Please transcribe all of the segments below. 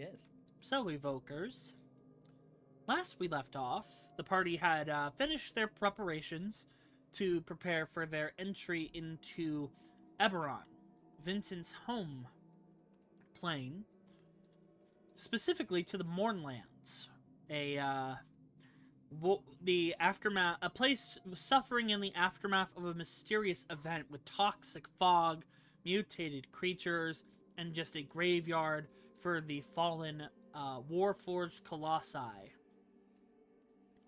Yes. So, Evokers, last we left off, the party had finished their preparations to prepare for their entry into Eberron, Vincent's home plane, specifically to the Mournlands, a place suffering in the aftermath of a mysterious event with toxic fog, mutated creatures, and just a graveyard for the fallen Warforged Colossi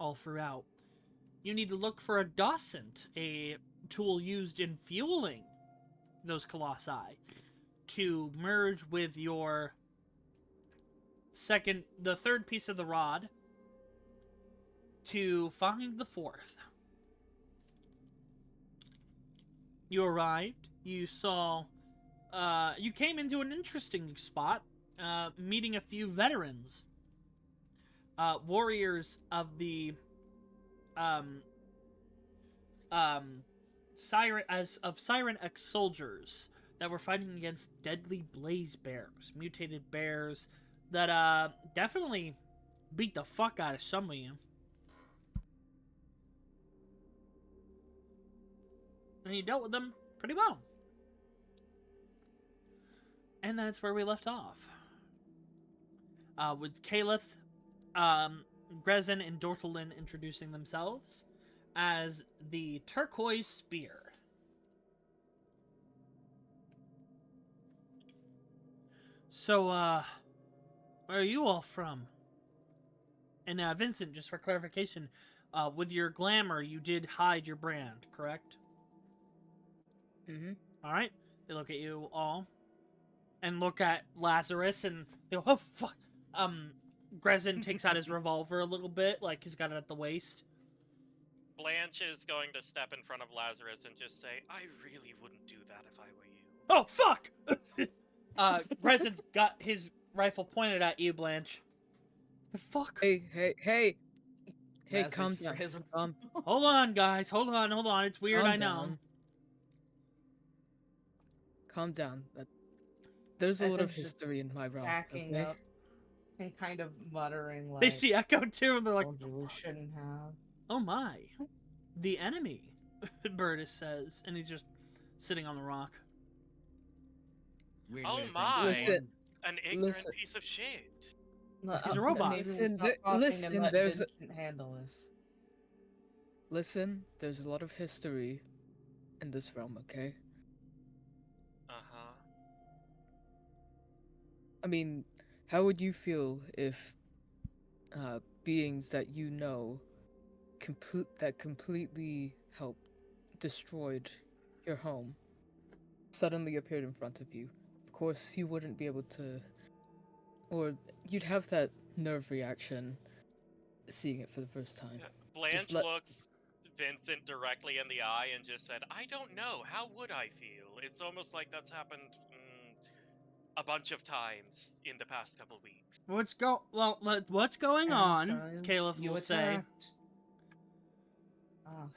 all throughout. You need to look for a docent, a tool used in fueling those Colossi, to merge with the third piece of the rod to find the fourth. You arrived, you saw, you came into an interesting spot, meeting a few veterans, warriors of the, Siren X soldiers that were fighting against deadly blaze bears, mutated bears that, definitely beat the fuck out of some of you. And you dealt with them pretty well. And that's where we left off. With Caliph, Grezin, and Dortalin introducing themselves as the Turquoise Spear. So, where are you all from? And, Vincent, just for clarification, with your glamour, you did hide your brand, correct? Mm-hmm. Alright, they look at you all, and look at Lazarus, and they go, oh, fuck. Grezin takes out his revolver a little bit, like he's got it at the waist. Blanche is going to step in front of Lazarus and just say, I really wouldn't do that if I were you. Oh, fuck! Grezin's got his rifle pointed at you, Blanche. The fuck? Hey, Lazarus calm down. has- Hold on, guys, hold on, it's weird, Calm I know. down. Calm down. There's a lot of Echo's just history in my realm. backing Okay? up and kind of muttering like, They see Echo too, and they're like, "Told you we shouldn't have." oh my. The enemy, Burtis says, and he's just sitting on the rock. Weird Oh way to think. my. Listen, An ignorant Listen. piece of shit. He's a robot. Maybe we Listen, stop talking listen, and let there's a- Vincent handle this. Listen, there's a lot of history in this realm, okay? Uh-huh. I mean, how would you feel if beings that you know completely helped destroyed your home suddenly appeared in front of you? Of course, you wouldn't be able to, or you'd have that nerve reaction seeing it for the first time. Blanche let- looks Vincent directly in the eye and just said, I don't know, how would I feel? It's almost like that's happened a bunch of times in the past couple weeks. What's going on? Caliph You will say. attacked. Ah,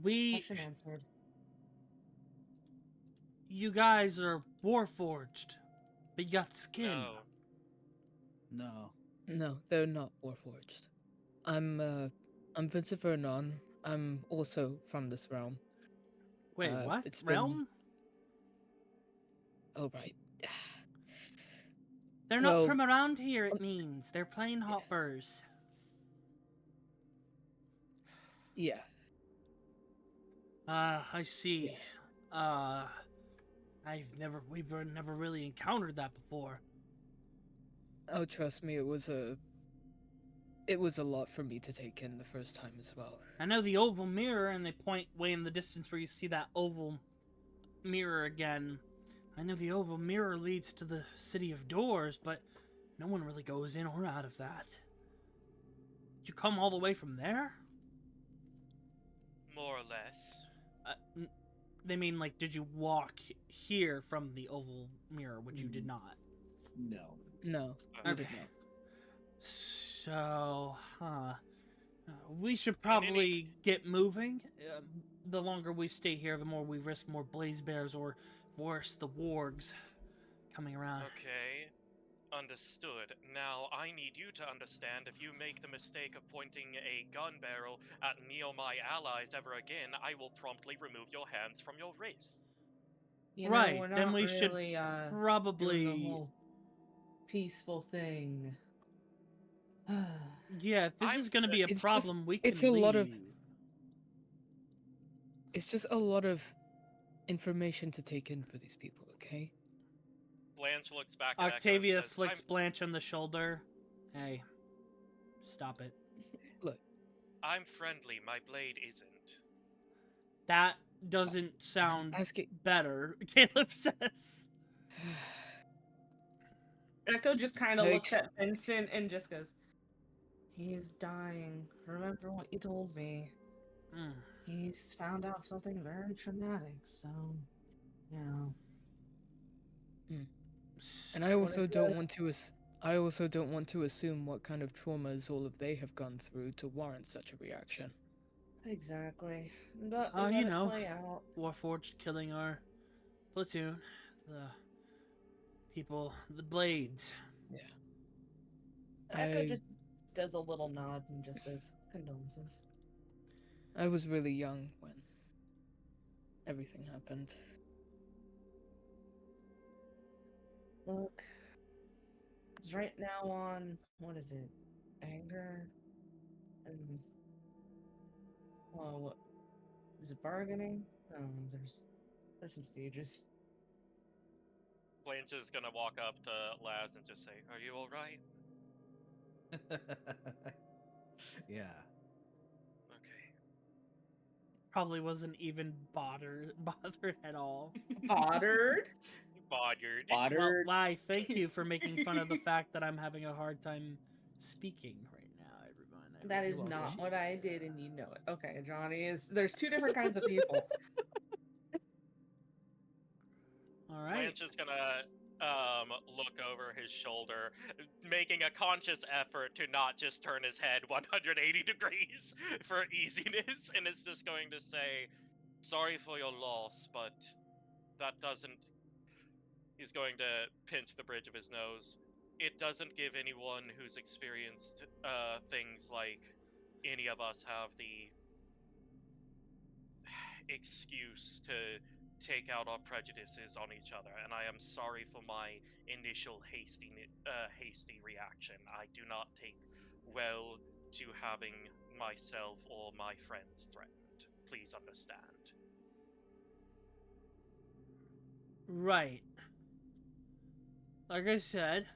We, question answered. you guys are warforged, but you got skin. No. No. No, they're not warforged. I'm Vincent Vernon. I'm also from this realm. Wait, what? it's been- Realm? Oh right. They're not well, from around here, it means. They're plane hoppers. Yeah. I see. We've never really encountered that before. Oh, trust me, it was a lot for me to take in the first time as well. I know the oval mirror, and they point way in the distance where you see that oval mirror again. I know the oval mirror leads to the City of Doors, but no one really goes in or out of that. Did you come all the way from there? More or less. They mean, like, did you walk here from the oval mirror, which you did not? No. No. We Okay. did not. So, we should probably get moving. The longer we stay here, the more we risk more blaze bears or worse, the wargs coming around. Okay. Understood. Now, I need you to understand if you make the mistake of pointing a gun barrel at me or my allies ever again, I will promptly remove your hands from your wrists. You know, Right, we're then not we should really doing the probably... whole peaceful thing. Yeah, if this I'm- is going to be a It's just- problem, we it's can a leave. lot of- It's just a lot of information to take in for these people, okay? Blanche looks back at Echo Octavia and says, flicks Blanche on the shoulder. Hey, stop it. I'm friendly, my blade isn't. That doesn't sound Ask it. better, Caleb says. Echo just kind of looks Thanks. at Vincent and just goes, "He's dying. Remember what you told me. Mm. He's found out something very traumatic, so, you know." And I What also is don't that? want to. I also don't want to assume what kind of traumas all of they have gone through to warrant such a reaction. Exactly. But Oh, let you it know. play out. Warforged killing our platoon. The people, the blades. Echo I just does a little nod and just says, "Condolences." I was really young when everything happened. Look, it's right now on, what is it? Anger? And, well, what is it, bargaining? There's some stages. Blanche is gonna walk up to Laz and just say, "Are you alright?" Yeah. Okay. Probably wasn't even bothered at all. Bothered? Bothered. Well, Water. why, thank you for making fun of the fact that I'm having a hard time speaking right now, everyone. I That really is not appreciate what I it. did, and you know it. Okay, Johnny is. There's two different kinds of people. All right. Blanche is gonna look over his shoulder, making a conscious effort to not just turn his head 180 degrees for easiness, and is just going to say, "Sorry for your loss, but that doesn't." He's going to pinch the bridge of his nose. It doesn't give anyone who's experienced things like any of us have the excuse to take out our prejudices on each other, and I am sorry for my initial hasty reaction. I do not take well to having myself or my friends threatened. Please understand. Right. Like I said,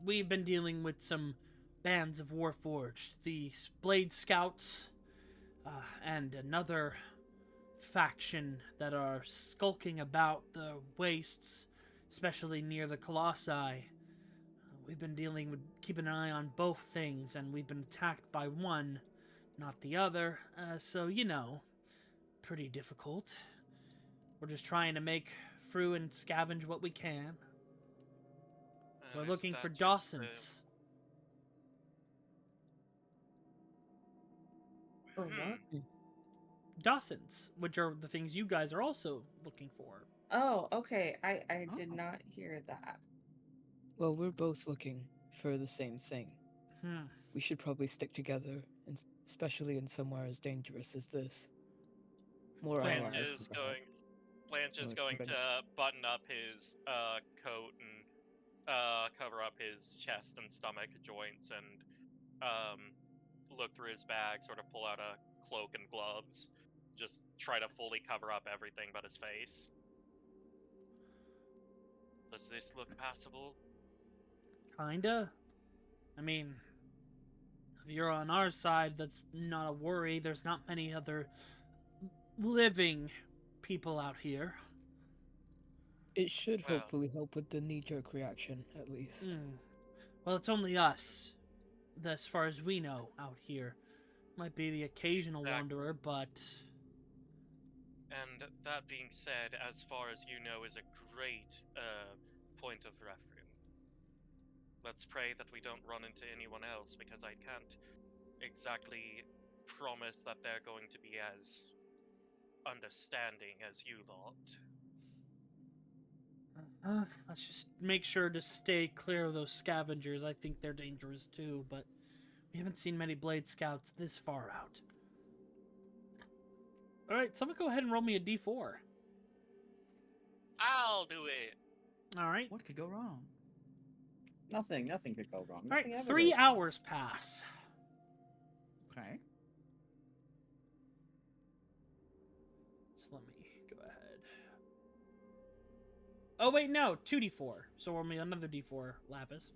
we've been dealing with some bands of Warforged, the Blade Scouts, and another faction that are skulking about the wastes, especially near the Colossi. We've been dealing with keeping an eye on both things, and we've been attacked by one, not the other. So you know, pretty difficult. We're just trying to make through and scavenge what we can. We're Isn't looking that for just, Dawsons. For what? Dawsons, which are the things you guys are also looking for. Oh, okay. I did Oh. not hear that. Well, we're both looking for the same thing. Hmm. We should probably stick together, and especially in somewhere as dangerous as this. More Blanche Blanche allies, is perhaps. going. Blanche is Like, going but- to button up his coat and cover up his chest and stomach joints and look through his bag, sort of pull out a cloak and gloves, just try to fully cover up everything but his face. Does this look passable? Kinda. I mean, if you're on our side, that's not a worry. There's not many other living people out here. It should Well. hopefully help with the knee-jerk reaction, at least. Hmm. Well, it's only us, as far as we know, out here. Might be the occasional Exactly. wanderer, but And that being said, as far as you know, is a great point of reference. Let's pray that we don't run into anyone else, because I can't exactly promise that they're going to be as understanding as you lot. Let's just make sure to stay clear of those scavengers. I think they're dangerous too, but we haven't seen many Blade Scouts this far out. Alright, someone go ahead and roll me a d4. I'll do it. Alright. What could go wrong? Nothing could go wrong. Alright, Nothing ever 3 goes wrong. hours pass. Okay. So let me go ahead. Oh wait, no, 2d4. So roll me another d4, Lapis.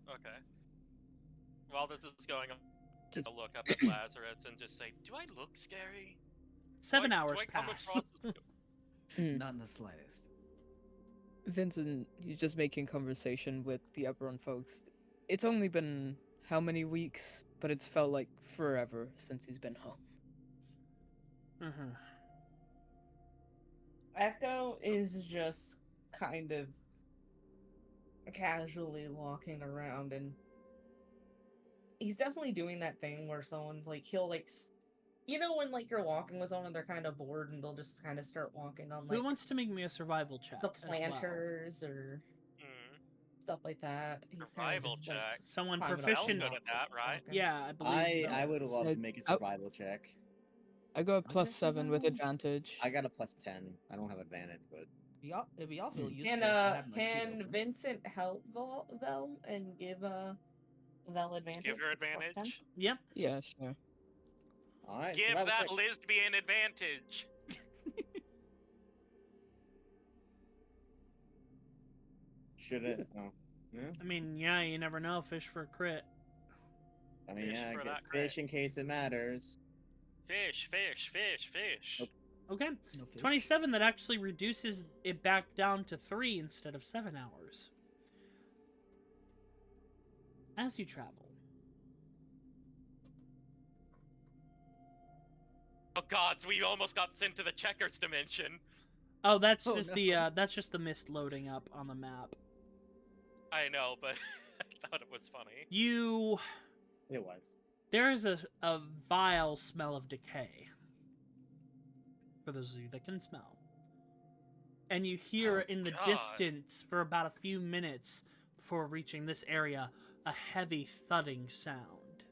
Okay. While this is going on, Just- I'll look up at Lazarus and just say, "Do I look scary? 7 Do I- hours do I come pass. across as Not in the slightest. Vincent, you're just making conversation with the Eberron folks. It's only been how many weeks, but it's felt like forever since he's been home. Mm-hmm. Echo is just kind of casually walking around, and he's definitely doing that thing where someone's like, he'll like, you know, when like you're walking with someone and they're kind of bored and they'll just kind of start walking on like Who wants to make me a survival check the as well? planters or stuff like that. He's kind of Survival just like check. Someone climbing up proficient. Mel's good at that, right? walking. Yeah, I believe. I would Mel's. love to Said- make a Oh. survival check. I got a plus Okay, 7 with survival. advantage. I got a plus 10. I don't have advantage, but It'd be awful useful And if I had my sheet can open. Vincent help Vel and give Vel advantage? Give her with plus 10? advantage. Yep. Yeah, sure. all right. Give survival that check. lesbian advantage. Should it? Oh. Yeah. I mean, yeah, you never know. Fish for a crit. I mean, Fish yeah, for get that crit. fish in case it matters. Fish, fish, fish, fish. Nope. Okay. No fish. 27, that actually reduces it back down to 3 instead of 7 hours. As you travel. Oh gods, we almost got sent to the checkers dimension. Oh, that's Oh, just the mist loading up on the map. I know, but I thought it was funny. You It was. there is a vile smell of decay. For those of you that can smell. And you hear Oh, in the God. distance for about a few minutes before reaching this area a heavy thudding sound.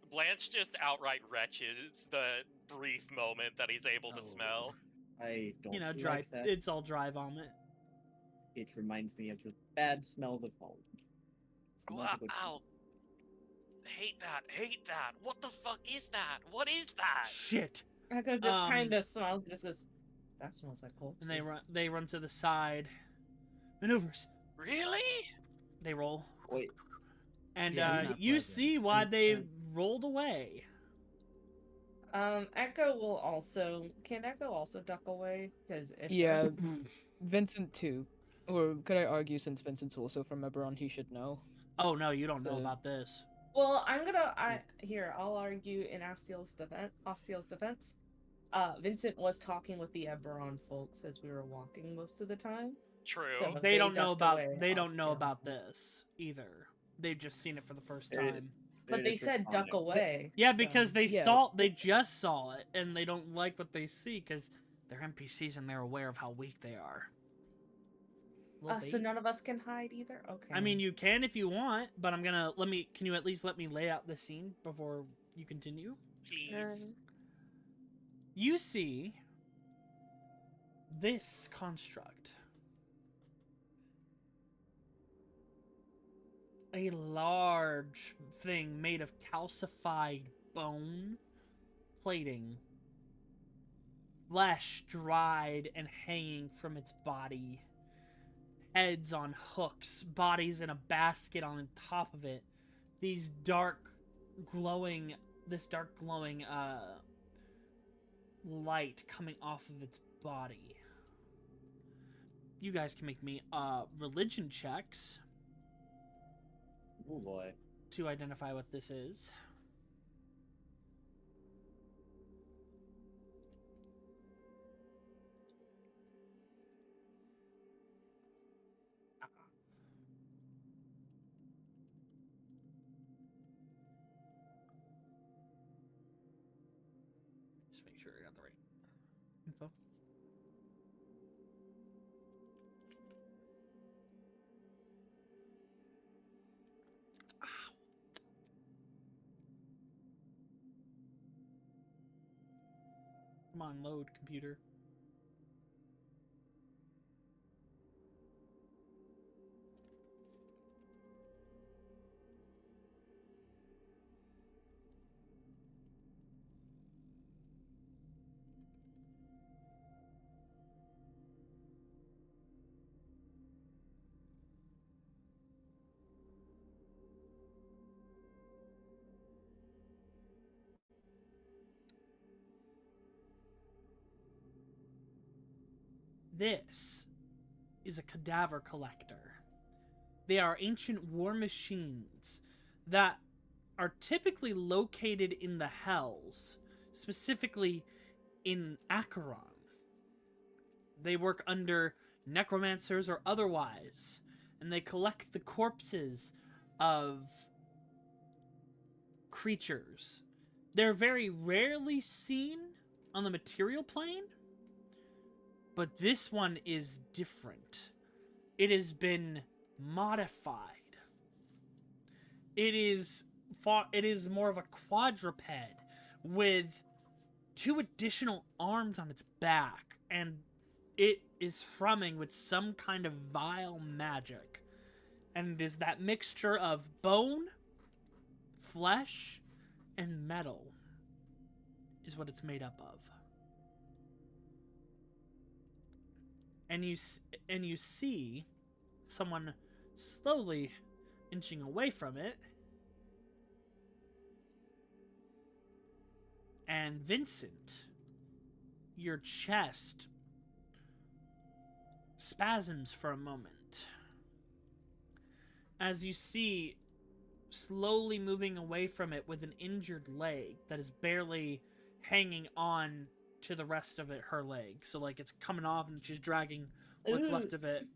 Blanche just outright wretches the brief moment that he's able to Oh. smell. I don't You know, like dry. that. It's all dry vomit. It reminds me of the bad smells of home. It's not a good Ow. Hate that, hate that. What the fuck is that? What is that? Shit. Echo just Um, kind of smiles, just goes, "That smells like corpses." And they run to the side. Maneuvers. Really? They roll. Wait, And Yeah, it's not you pleasant. see why they Understand. rolled away. Echo will also. Can Echo also duck away? Because if Yeah, Vincent too. Or could I argue, since Vincent's also from Eberron, he should know? Oh no, you don't know The- about this. Well, I'll argue in Astiel's defense. Vincent was talking with the Eberron folks as we were walking most of the time. True. So- They don't know ducked about away they off don't know scale. about this either. They've just seen it for the first They're- time. But they just said duck responding. away. Yeah, so- because they Yeah. they just saw it and they don't like what they see because they're NPCs and they're aware of how weak they are. Little So bait. none of us can hide either. Okay. I mean, you can if you want, but I'm gonna can you at least let me lay out the scene before you continue? Please. You see this construct. A large thing made of calcified bone plating, flesh dried and hanging from its body, heads on hooks, bodies in a basket on top of it, these dark glowing light coming off of its body. You guys can make me religion checks Oh boy. to identify what this is. Just make sure I got the right info. Come on, load, computer. This is a cadaver collector. They are ancient war machines that are typically located in the Hells, specifically in Acheron. They work under necromancers or otherwise, and they collect the corpses of creatures. They're very rarely seen on the material plane, but this one is different. It has been modified. It is more of a quadruped with 2 additional arms on its back, and it is thrumming with some kind of vile magic. And it is that mixture of bone, flesh, and metal is what it's made up of. And you see someone slowly inching away from it. And Vincent, your chest spasms for a moment as you see slowly moving away from it with an injured leg that is barely hanging on to the rest of it, her leg. So like it's coming off and she's dragging what's left of it.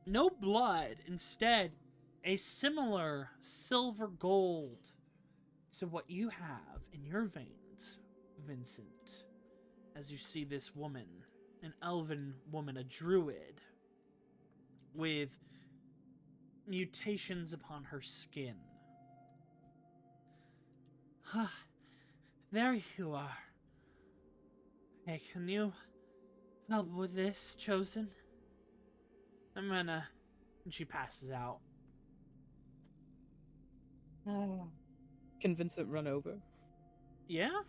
No blood, instead a similar silver gold to what you have in your veins, Vincent, as you see this woman, an elven woman, a druid, with mutations upon her skin. There you are. Hey, can you help with this, Chosen? I'm gonna... And she passes out. Can Vincent run over? Yeah?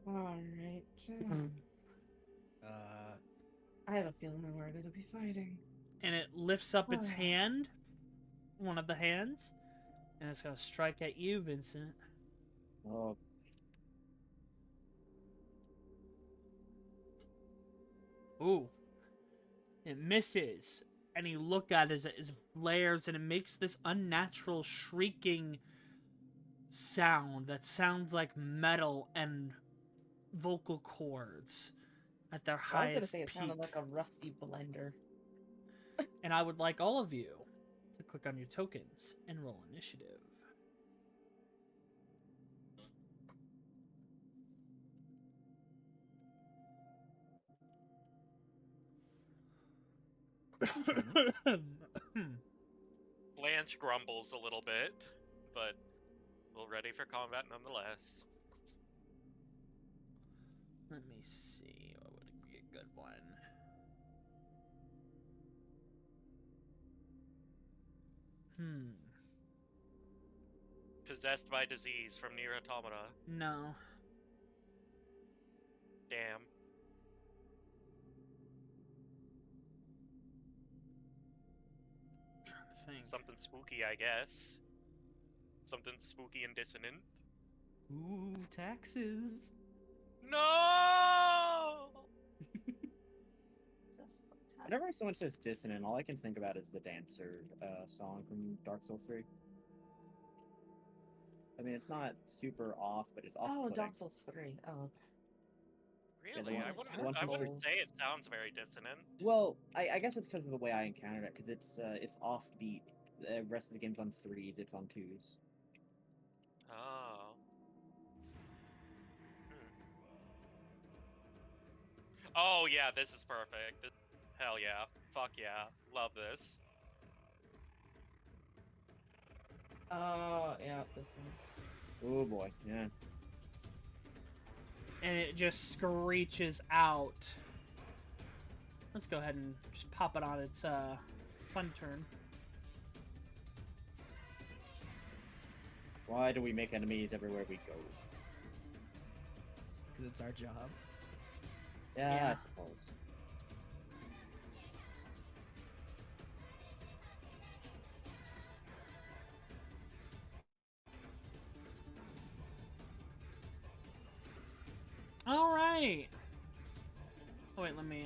Alright. I have a feeling we're gonna be fighting. And it lifts up its hand, one of the hands, and it's gonna strike at you, Vincent. Oh, Ooh. It misses. And you look at it as it flares, and it makes this unnatural shrieking sound that sounds like metal and vocal cords at their I was highest gonna say it peak. sounded like a rusty blender. And I would like all of you to click on your tokens and roll initiative. Blanche grumbles a little bit, but we're ready for combat nonetheless. Let me see. What would be a good one? Possessed by disease from Nier Automata. No. Damn. I'm trying to think. Something spooky, I guess. Something spooky and dissonant. Ooh, taxes. No! whenever someone says dissonant, all I can think about is the Dancer song from Dark Souls 3. I mean, it's not super off, but it's off. Oh, Dark Souls 3. Oh, Really? one- I one wouldn't from- say it sounds very dissonant. Well, I guess it's because of the way I encountered it, because it's offbeat. The rest of the game's on 3s, it's on 2s. Oh. Oh yeah, this is perfect. Hell yeah. Fuck yeah. Love this. Yeah, this one. Oh boy, yeah. And it just screeches out. Let's go ahead and just pop it on its fun turn. Why do we make enemies everywhere we go? Because it's our job. Yeah, Yeah. I suppose. All right. Oh wait, let me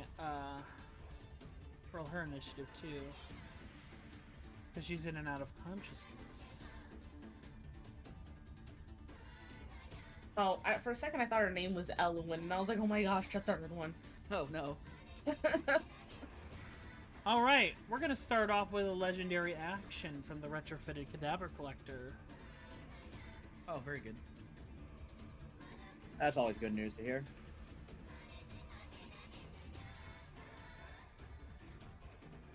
roll her initiative too, because she's in and out of consciousness. Oh, for a second I thought her name was Elwyn, and I was like, oh my gosh, the third one. Oh no. All right, we're gonna start off with a legendary action from the retrofitted cadaver collector. Oh, very good. That's always good news to hear.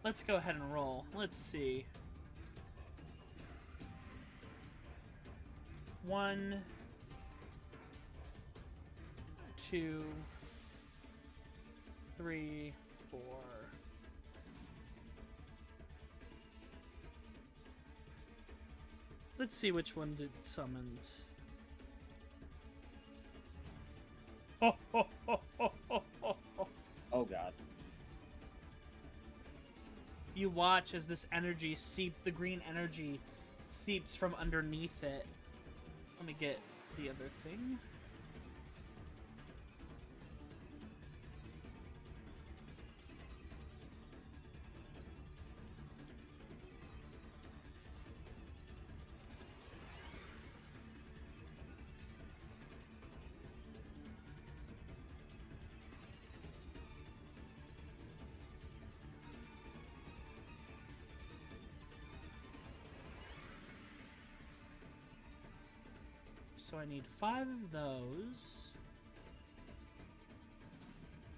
Let's go ahead and roll. Let's see. 1, 2, 3, 4. Let's see which one did summons. Ho, ho, ho, ho, ho, ho, ho. Oh god. You watch as this energy the green energy seeps from underneath it. Let me get the other thing. So I need 5 of those.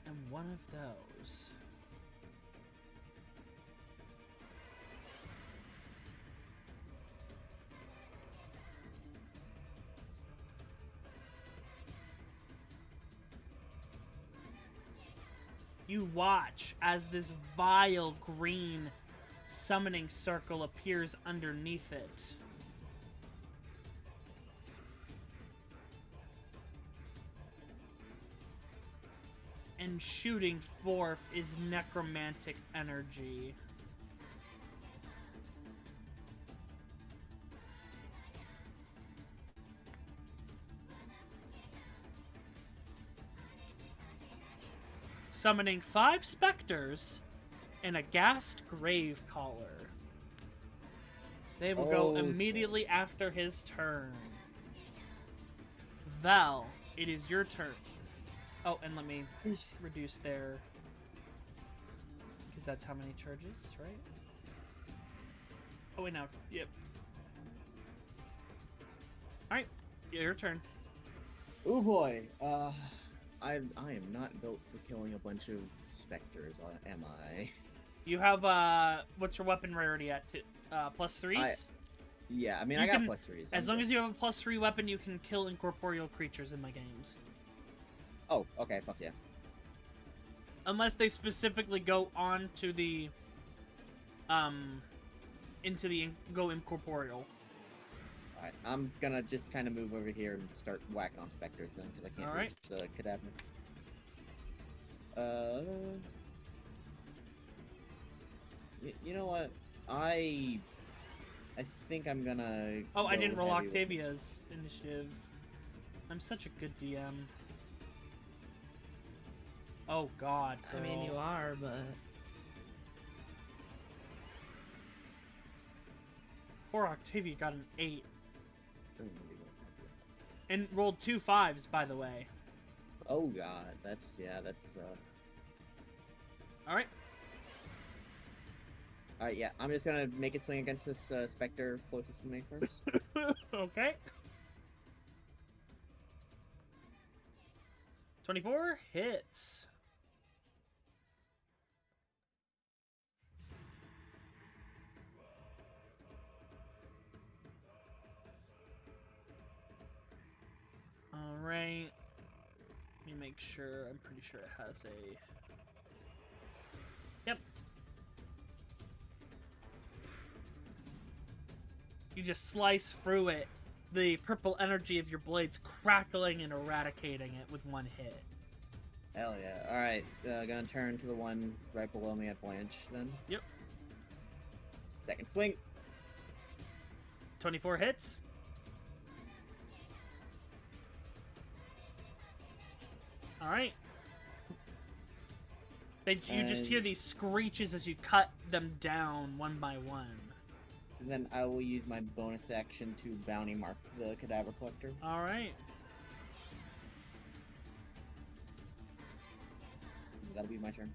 And 1 of those. You watch as this vile green summoning circle appears underneath it. And shooting forth is necromantic energy. Summoning 5 specters and a ghast grave caller. They will go immediately after his turn. Val, it is your turn. Oh, and let me reduce their... because that's how many charges, right? Oh, wait, no. Yep. Alright, your turn. Oh boy. I am not built for killing a bunch of specters, am I? You have, what's your weapon rarity at? +3s? Yeah, I mean, You I got can- +3s. As long as you have a +3 weapon, you can kill incorporeal creatures in my games. Oh, okay, fuck yeah. Unless they specifically go on to the, go incorporeal. Alright, I'm gonna just kind of move over here and start whacking on specters then, because I can't Alright. reach the cadaver. You know what? I think I'm gonna... Oh, I go didn't roll heavy with- Octavia's initiative. I'm such a good DM. Oh god, girl. I mean, you are, but... Poor Octavia got an 8. And rolled 2 5s, by the way. Oh god, that's... Alright. Alright, yeah, I'm just gonna make a swing against this specter closest to me first. Okay. 24 hits. right. Let me make sure. I'm pretty sure it has a... Yep. You just slice through it. The purple energy of your blades crackling and eradicating it with one hit. Hell yeah. Alright, gonna turn to the one right below me at Blanche then. Yep. Second swing. 24 hits. Alright. You just hear these screeches as you cut them down one by one. And then I will use my bonus action to bounty mark the cadaver collector. Alright. That'll be my turn.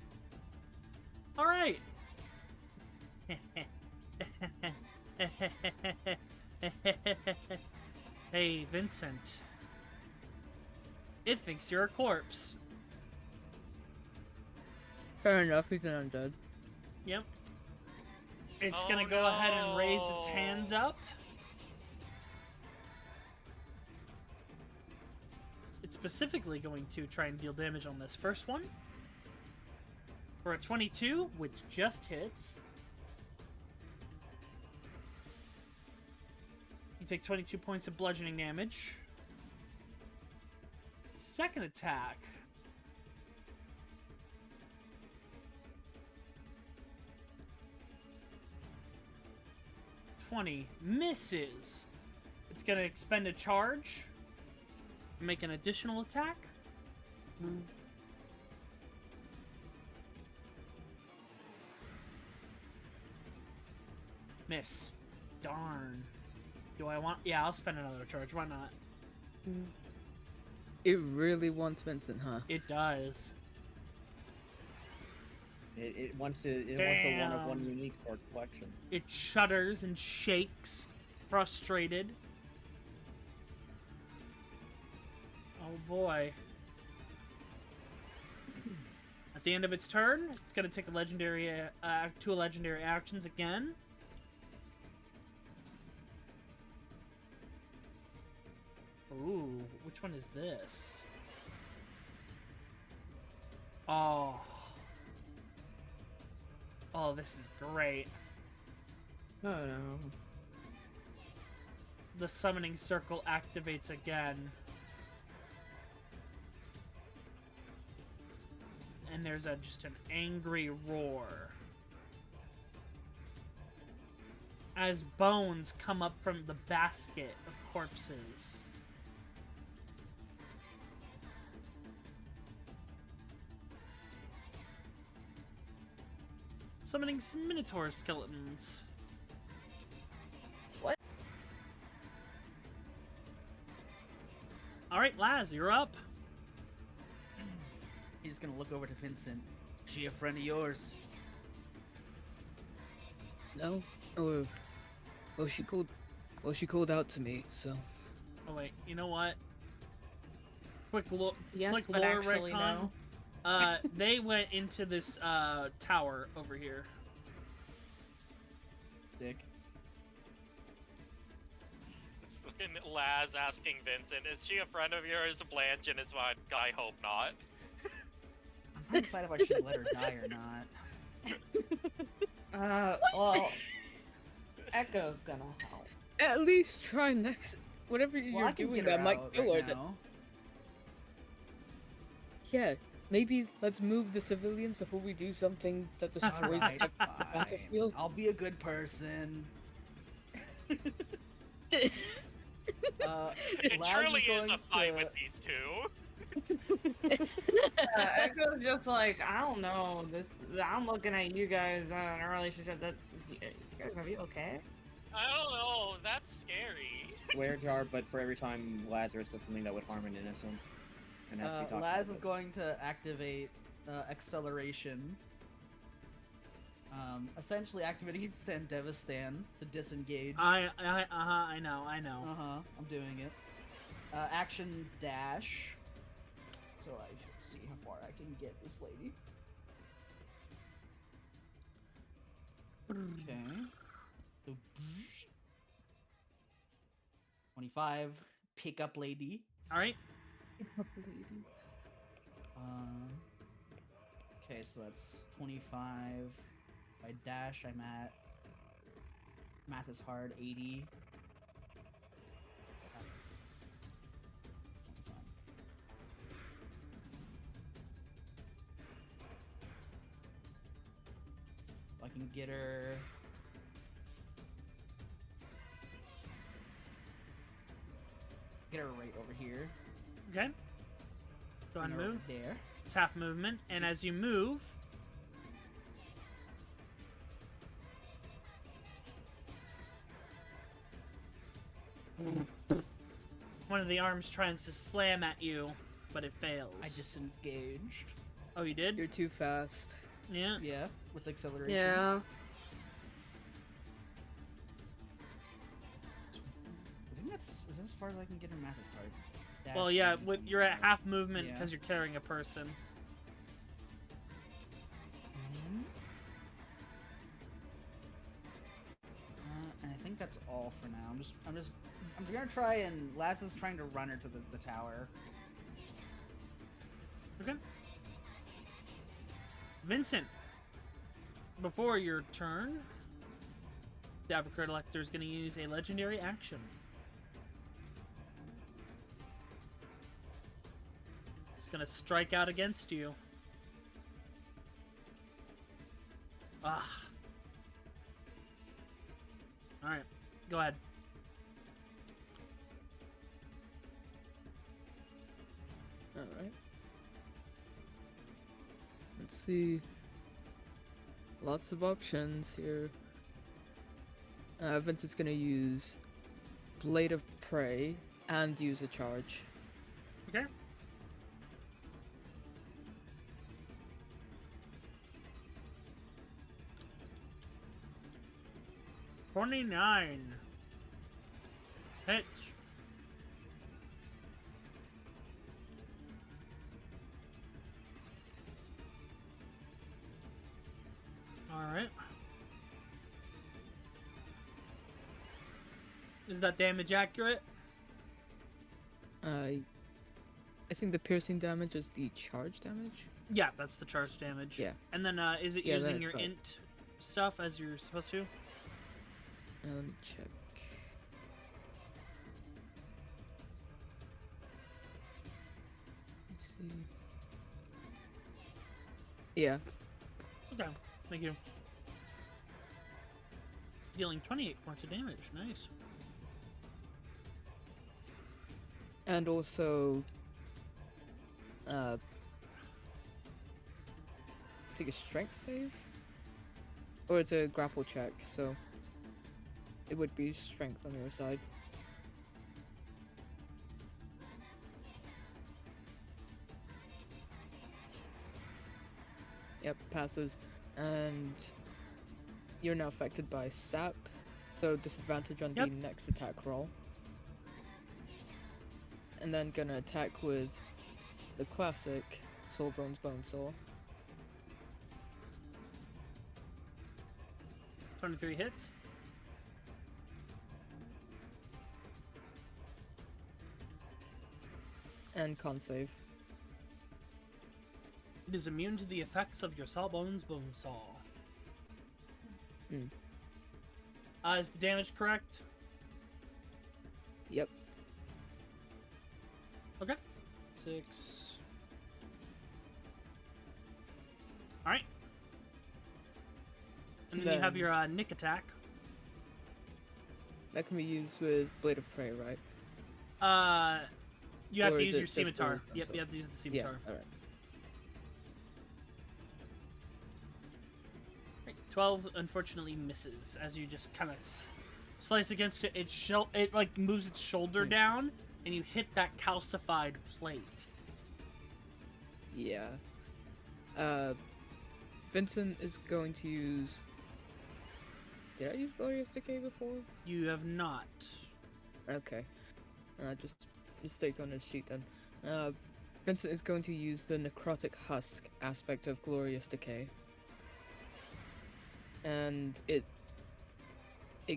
Alright. Hey, Vincent. It thinks you're a corpse. Fair enough, he's an undead. Yep. It's Oh, gonna go ahead and raise its no. hands up. It's specifically going to try and deal damage on this first one. For a 22, which just hits. You take 22 points of bludgeoning damage. Second attack. Misses. It's gonna expend a charge. Make an additional attack. Miss. Darn. Do I want... Yeah, I'll spend another charge. Why not? It really wants Vincent, huh? It does. It wants a one of one unique for collection. It shudders and shakes, frustrated. Oh boy. At the end of its turn, it's gonna take a legendary, two legendary actions again. Ooh, which one is this? Oh. Oh, this is great. Oh no. The summoning circle activates again. And there's just an angry roar. As bones come up from the basket of corpses. Summoning some Minotaur skeletons. What? Alright, Laz, you're up. He's gonna look over to Vincent. She a friend of yours? No? Or... Well, she called out to me, so... Oh wait, you know what? Quick look. Yes, quick but lore actually retcon. no. They went into this tower over here. Dick. Fucking Laz asking Vincent, is she a friend of yours? Blanche and his mind, I hope not. I'm trying to decide if I should let her die or not. Well, Echo's gonna help. At least try next... Whatever Well, you're I can doing get her that might out kill her. right now. Yeah, maybe let's move the civilians before we do something that destroys Alright, the fine. battlefield. I'll be a good person. It Laz truly is going a fight to- with these two. Echo's just like, I don't know. I'm looking at you guys in a relationship that's. You guys, are you okay? I don't know, that's scary. Swear jar, but for every time Lazarus does something that would harm an innocent. And has to be talked Laz about. is going to activate acceleration. Essentially activating Send Devistan to disengage. I know. I'm doing it. Action dash. So I should see how far I can get this lady. Okay. So 25. Pick up lady. Alright. Lady. Okay, so that's 25. If I dash, I'm at. Math is hard, 80. I can get her. Get her right over here. Okay. Go and Bring her over move. there. It's half movement, and as you move, one of the arms tries to slam at you, but it fails. I disengaged. Oh, you did? You're too fast. Yeah. Yeah, with acceleration. Yeah. I think that's is this as far as I can get in math is hard. Dash Well, yeah, and- you're at half movement Yeah. because you're carrying a person. Mhm. And I think that's all for now. I'm gonna try and Lass trying to run her to the tower. Okay. Vincent, before your turn, the Avocado Collector is going to use a legendary action. It's going to strike out against you. Ah. Alright, go ahead. Alright. Let's see. Lots of options here. Vincent's gonna use Blade of Prey and use a charge. Okay. $29. Hits. Alright. Is that damage accurate? I think the piercing damage is the charge damage. Yeah, that's the charge damage. Yeah. And then is it Yeah, using that's your right. int stuff as you're supposed to? Let me check. Let's see. Yeah. Okay, thank you. Dealing 28 points of damage. Nice. And also, take a strength save? Or it's a grapple check, so it would be strength on your side. Yep, passes. And you're now affected by sap, so disadvantage on Yep. the next attack roll. And then gonna attack with the classic Soulbone's Bonesaw. 23 hits. And con save. It is immune to the effects of your Sawbones Bonesaw. Hmm. Is the damage correct? Yep. Okay. 6. Alright. And then you have Then- your Nick attack. That can be used with Blade of Prey, right? You have Or to is use it your just the scimitar. Yep, Bonesaw? you have to use the Yeah, scimitar. alright. 12 unfortunately misses as you just kind of slice against it. It like moves its shoulder down, and you hit that calcified plate. Yeah. Vincent is going to use... Did I use Glorious Decay before? You have not. Okay. Just mistake on his sheet then. Vincent is going to use the Necrotic Husk aspect of Glorious Decay. And it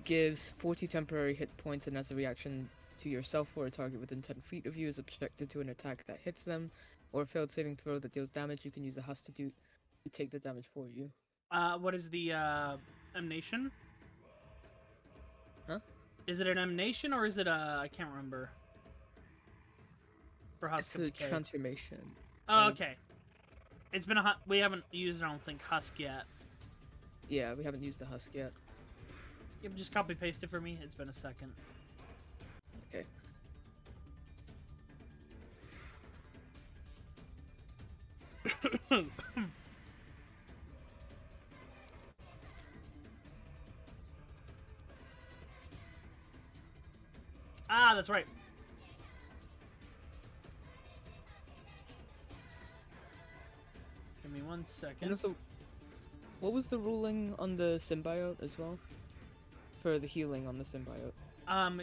gives 40 temporary hit points, and as a reaction to yourself or a target within 10 feet of you is subjected to an attack that hits them, or a failed saving throw that deals damage, you can use a husk to take the damage for you. What is the emanation? Huh? Is it an emanation or is it a? I can't remember. For It's Husk of a Decay. transformation. Oh, okay. It's been we haven't used, I don't think, Husk yet. Yeah, we haven't used the husk yet. Yep, just copy paste it for me. It's been a second. Okay. Ah, that's right. Give me 1 second. And also, what was the ruling on the symbiote as well? For the healing on the symbiote.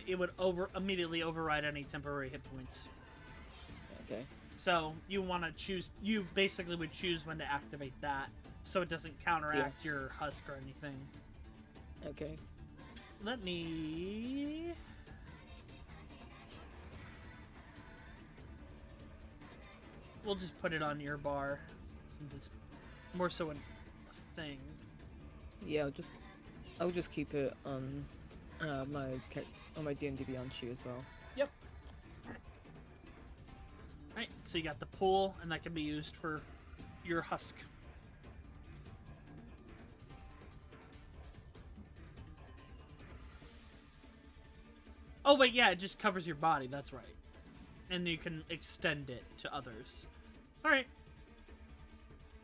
It would immediately override any temporary hit points. Okay. So you want to choose. You basically would choose when to activate that, so it doesn't counteract your husk or anything. Okay. Let me. We'll just put it on your bar, since it's more so a thing. Yeah, I'll just keep it on my D&D Beyond sheet as well. Yep. Right, so you got the pool, and that can be used for your husk. Oh, wait, yeah, it just covers your body, that's right. And you can extend it to others. Alright.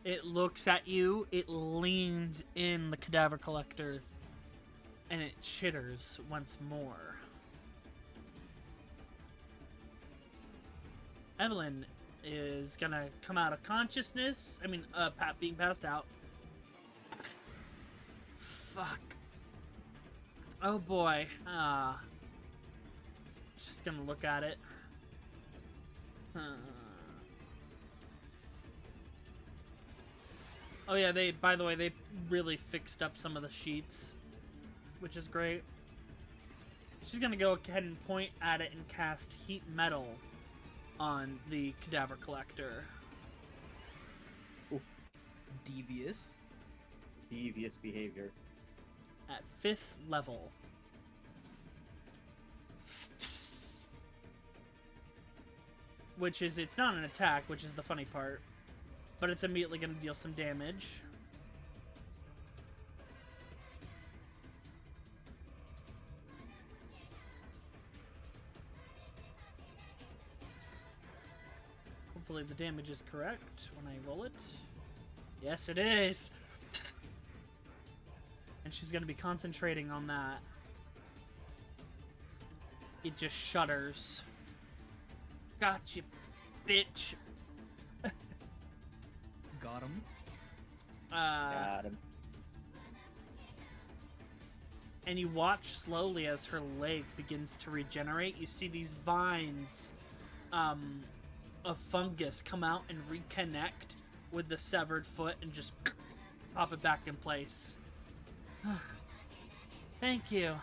It looks at you, it leans in the cadaver collector, and it chitters once more. Evelyn is gonna come out of consciousness. I mean, being passed out. Fuck. Oh boy. She's gonna look at it. Oh yeah, by the way, they really fixed up some of the sheets, which is great. She's gonna go ahead and point at it and cast Heat Metal on the cadaver collector. Ooh. Devious. Devious behavior. At 5th level. Which is, it's not an attack, which is the funny part. But it's immediately going to deal some damage. Hopefully the damage is correct when I roll it. Yes, it is! And she's going to be concentrating on that. It just shudders. Gotcha, bitch. Got him. Got him. And you watch slowly as her leg begins to regenerate. You see these vines of fungus come out and reconnect with the severed foot and just pop it back in place. Thank you.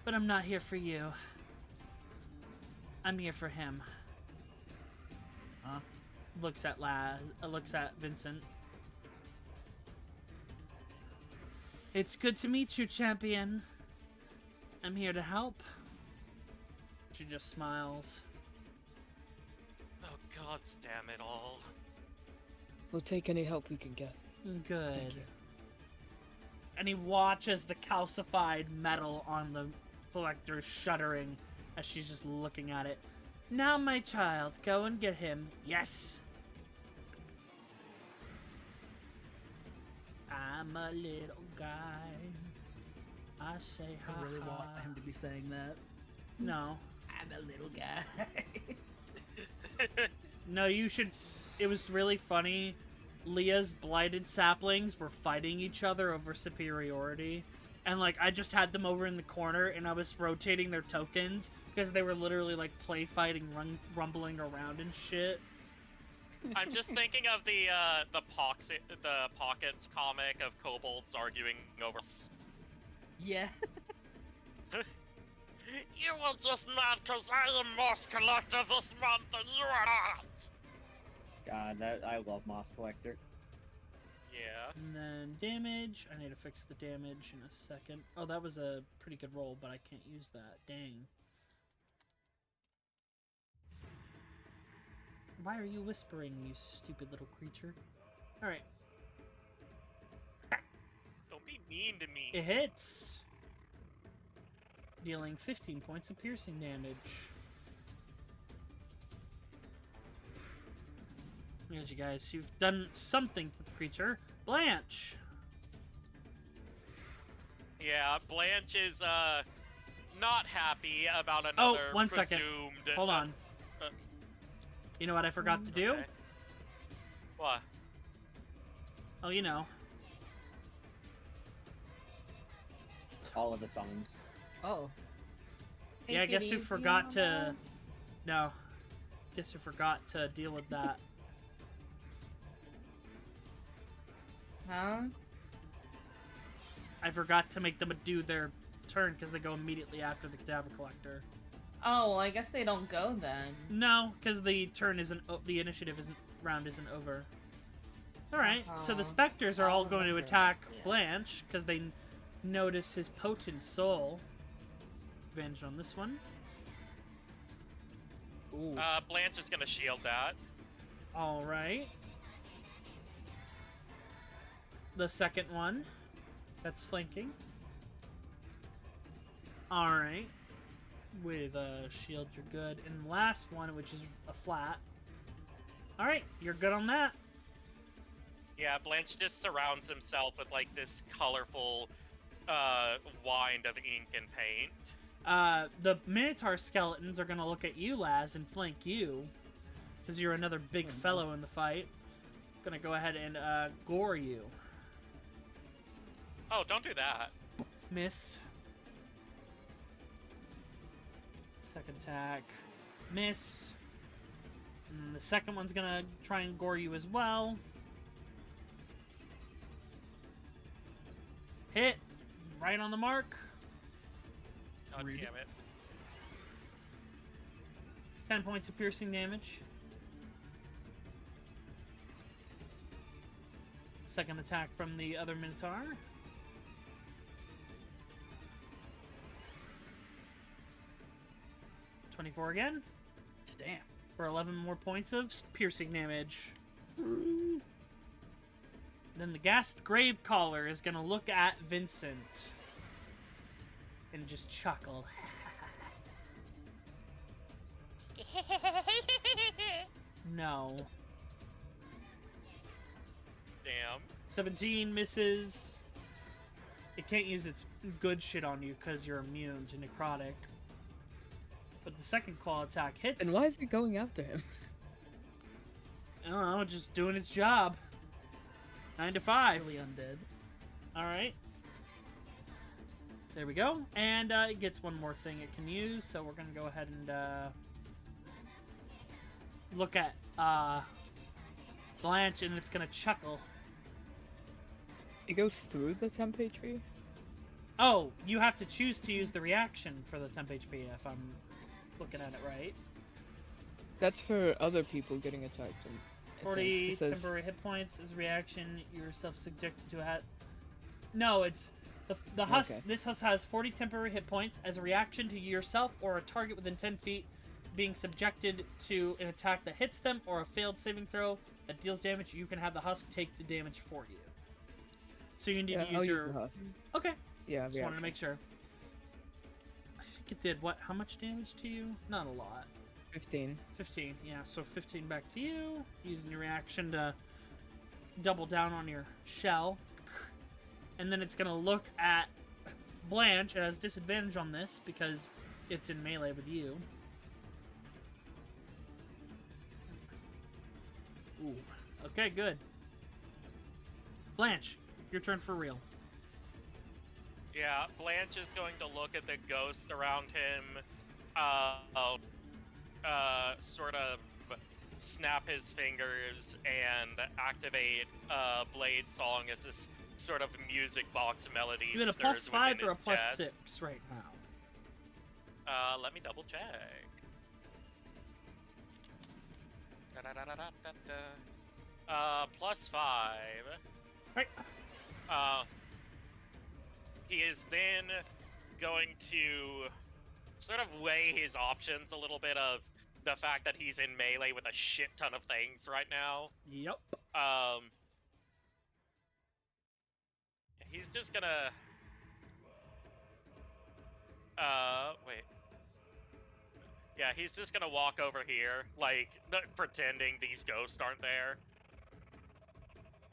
But I'm not here for you. I'm here for him. Huh? Looks at Vincent. It's good to meet you, champion. I'm here to help. She just smiles. Oh god damn it all. We'll take any help we can get. Good. Thank you. And he watches the calcified metal on the collector shuddering as she's just looking at it. Now, my child, go and get him. Yes! I'm a little guy. I say hi. I really want him to be saying that. No. I'm a little guy. No, you should... It was really funny. Leah's blighted saplings were fighting each other over superiority. And, like, I just had them over in the corner, and I was rotating their tokens, because they were literally, like, play fighting, rumbling around and shit. I'm just thinking of the Pockets comic of kobolds arguing over us. Yeah. You were just mad because I am Moss Collector this month and you are not! God, I love Moss Collector. Yeah. And then damage. I need to fix the damage in a second. Oh, that was a pretty good roll, but I can't use that. Dang. Why are you whispering, you stupid little creature? Alright. Don't be mean to me. It hits. Dealing 15 points of piercing damage. Look at you guys. You've done something to the creature. Blanche! Yeah, Blanche is, not happy about another one second. presumed... Hold on. You know what I forgot to do? Okay. What? Oh, you know. All of the songs. Oh. Yeah, I guess you forgot to... No. Guess you forgot to deal with that. Huh? I forgot to make them do their turn because they go immediately after the Cadaver Collector. Oh, well, I guess they don't go then. No, because the turn isn't... the initiative round isn't over. Alright, so the Spectres are all going to attack Blanche because they notice his potent soul. Advantage on this one. Ooh. Blanche is gonna shield that. Alright. The second one. That's flanking. Alright. With a shield, you're good. And the last one, which is a flat. Alright, you're good on that. Yeah, Blanche just surrounds himself with, like, this colorful, wind of ink and paint. The Minotaur skeletons are gonna look at you, Laz, and flank you. Because you're another big fellow in the fight. Gonna go ahead and, gore you. Oh, don't do that. Miss. Second attack. Miss. And the second one's gonna try and gore you as well. Hit. Right on the mark. God Read damn it. 10 points of piercing damage. Second attack from the other Minotaur. .24 again. Damn. For 11 more points of piercing damage. Then the Ghast Gravecaller is gonna look at Vincent and just chuckle. No. Damn. 17 misses. It can't use its good shit on you because you're immune to necrotic. But the second claw attack hits. And why is it going after him? I don't know, just doing its job. 9 to 5. Silly undead. Alright. There we go. And it gets one more thing it can use, so we're gonna go ahead and look at Blanche, and it's gonna chuckle. It goes through the temp HP? Oh, you have to choose to use the reaction for the temp HP if I'm looking at it right. That's for other people getting attacked. I 40 think. It says- temporary hit points is reaction. Yourself subjected to a hat. No, it's the husk. Okay. This husk has 40 temporary hit points as a reaction to yourself or a target within 10 feet being subjected to an attack that hits them or a failed saving throw that deals damage. You can have the husk take the damage for you. So you need Yeah, to use I'll your. use the husk. Okay. Yeah, Just wanted to make sure. I think it did what? How much damage to you? Not a lot. 15. 15, yeah, so 15 back to you, using your reaction to double down on your shell. And then it's going to look at Blanche. It has disadvantage on this because it's in melee with you. Ooh, okay, good. Blanche, your turn for real. Yeah, Blanche is going to look at the ghost around him, sort of snap his fingers and activate Blade Song as this sort of music box melody You get a stirs +5 within or a his chest. +6 right now. Let me double check. +5. Right. He is then going to sort of weigh his options a little bit of the fact that he's in melee with a shit ton of things right now. Yep. He's just gonna wait. Yeah, he's just gonna walk over here, like, pretending these ghosts aren't there.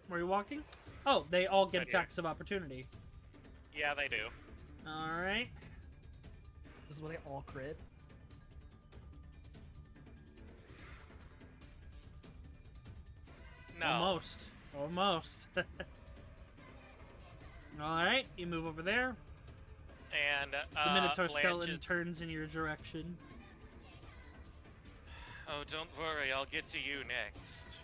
Where are you walking? Oh, they all get Right here. attacks of opportunity. Yeah, they do. Alright. This is where they all crit. No. Almost. Almost. Alright, you move over there. And, The Minotaur Blanche skeleton is- turns in your direction. Oh, don't worry, I'll get to you next.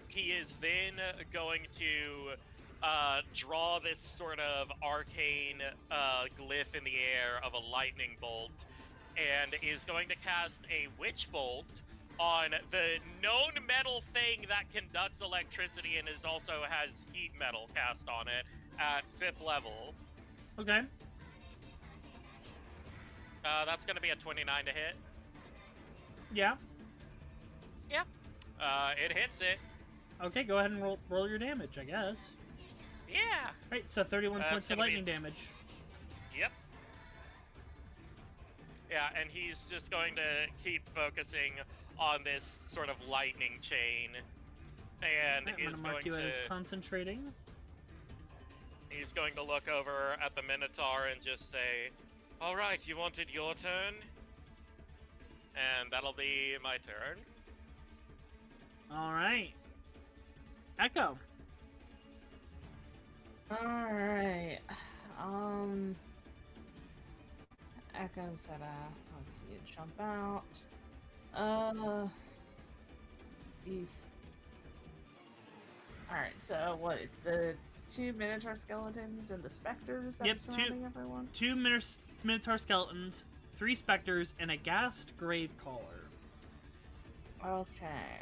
He is then going to draw this sort of arcane glyph in the air of a lightning bolt, and is going to cast a witch bolt on the known metal thing that conducts electricity and also has heat metal cast on it at 5th level. Okay. That's going to be a 29 to hit. Yeah. It hits it. Okay, go ahead and roll your damage, I guess. Yeah. Right, so 31 That's points of gonna be- lightning damage. Yep. Yeah, and he's just going to keep focusing on this sort of lightning chain, and I'm is gonna mark going you to as concentrating. he's going to look over at the Minotaur and just say, "All right, you wanted your turn, and that'll be my turn." Alright. Echo. Alright. Echo's at let's see it jump out. These. Alright, so what? It's the 2 Minotaur skeletons and the specters that Yep, are surrounding everyone? 2 Minotaur skeletons, 3 specters, and a gassed grave caller. Okay,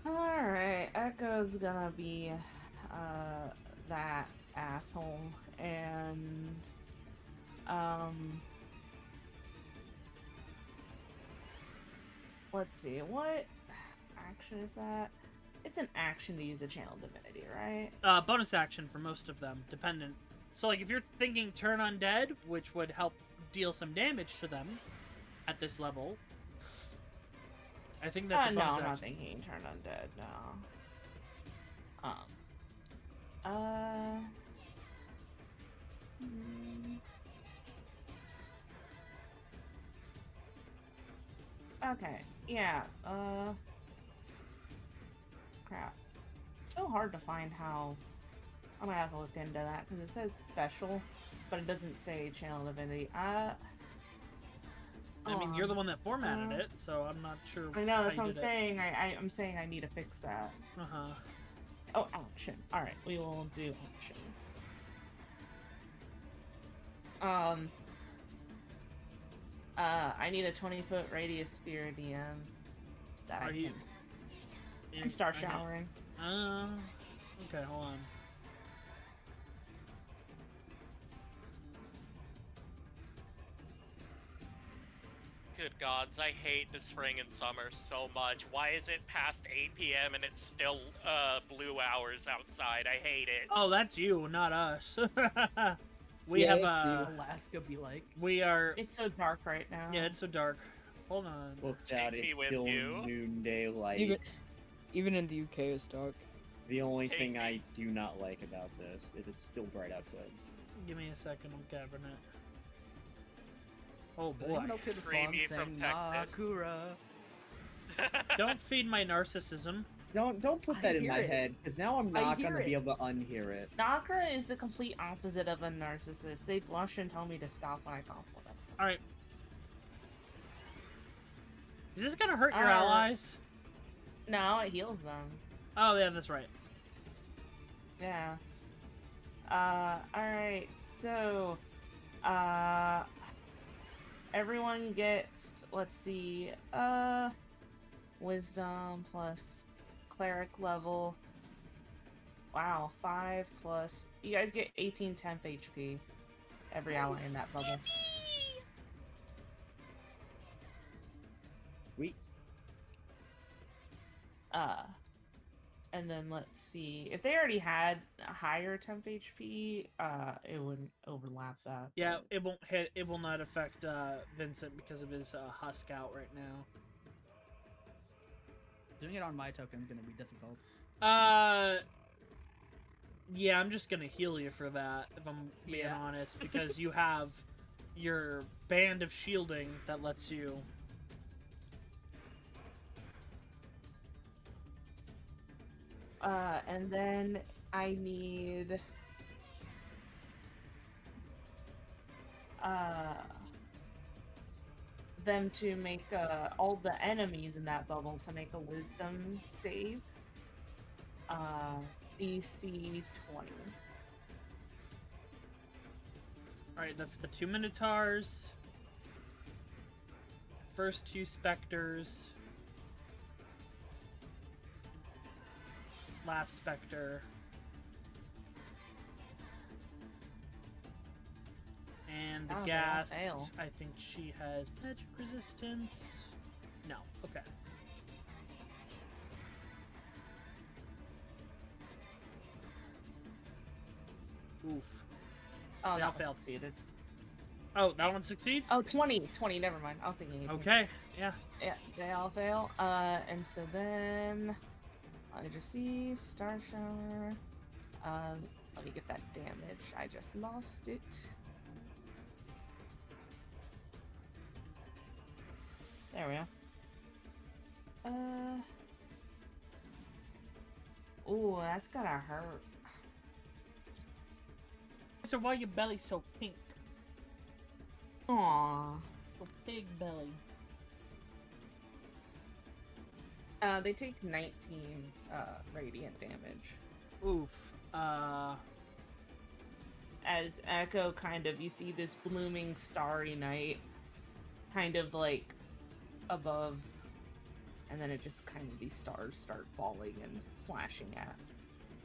alright, Echo's gonna be, that asshole, and, let's see, what action is that? It's an action to use a channel divinity, right? Bonus action for most of them, dependent. So, like, if you're thinking turn undead, which would help deal some damage to them at this level, I think that's a No, bonus I'm not action. thinking turn undead, no. hmm. Okay, yeah, crap. It's so hard to find how... I'm gonna have to look into that, because it says special, but it doesn't say channel divinity. I mean, you're the one that formatted it, so I'm not sure. I know, that's how what you I'm did it. saying. I'm saying I need to fix that. Uh-huh. Oh, action. Alright, we will do action. I need a 20-foot radius sphere at the end that Are I you- can start okay. showering. Okay, hold on. Good gods, I hate the spring and summer so much. Why is it past 8 p.m. and it's still blue hours outside? I hate it. Oh, that's you, not us. we Yeah, have that's you. Alaska be like. we are. It's so dark right now. Yeah, it's so dark. Hold on. Looked Take out, me it's with still you. noonday light. Even in the UK, it's dark. The only Take thing me. I do not like about this, it is still bright outside. Give me a second, I'm gathering it. Oh Does boy. anyone else hear the Free song me from saying Texas. Nakura? Don't feed my narcissism. Don't put I that in hear my it. head, because now I'm I not hear gonna be it. able to unhear it. Nakra is the complete opposite of a narcissist. They blush and tell me to stop when I compliment them. Alright. Is this gonna hurt your Uh, allies? No, it heals them. Oh, yeah, that's right. Yeah. Alright, so, everyone gets, let's see, wisdom plus cleric level. Wow, 5 plus, you guys get 18 temp HP. Every ally in that bubble. Sweet. And then let's see. If they already had a higher temp HP, it wouldn't overlap that. Yeah, but- it won't hit. It will not affect Vincent because of his husk out right now. Doing it on my token is going to be difficult. Yeah, I'm just gonna heal you for that, if I'm being Yeah. honest, because you have your band of shielding that lets you. And then I need them to make all the enemies in that bubble to make a wisdom save. DC 20. Alright, that's the 2 Minotaurs. First 2 Spectres. Last Spectre. And the Oh, they all Ghast, fail. I think she has magic resistance. No, okay. Oof. Oh, They that all one failed. succeeded. Oh, that one succeeds? Oh, 20, never mind. I was thinking 18. Okay, yeah. Yeah, they all fail. And so then I just see Star Shower. Let me get that damage. I just lost it. There we go. Ooh, that's gonna hurt. So why your belly so pink? Aww. So big belly. They take 19 radiant damage. Oof. As Echo kind of, you see this blooming starry night kind of like above, and then it just kind of, these stars start falling and slashing at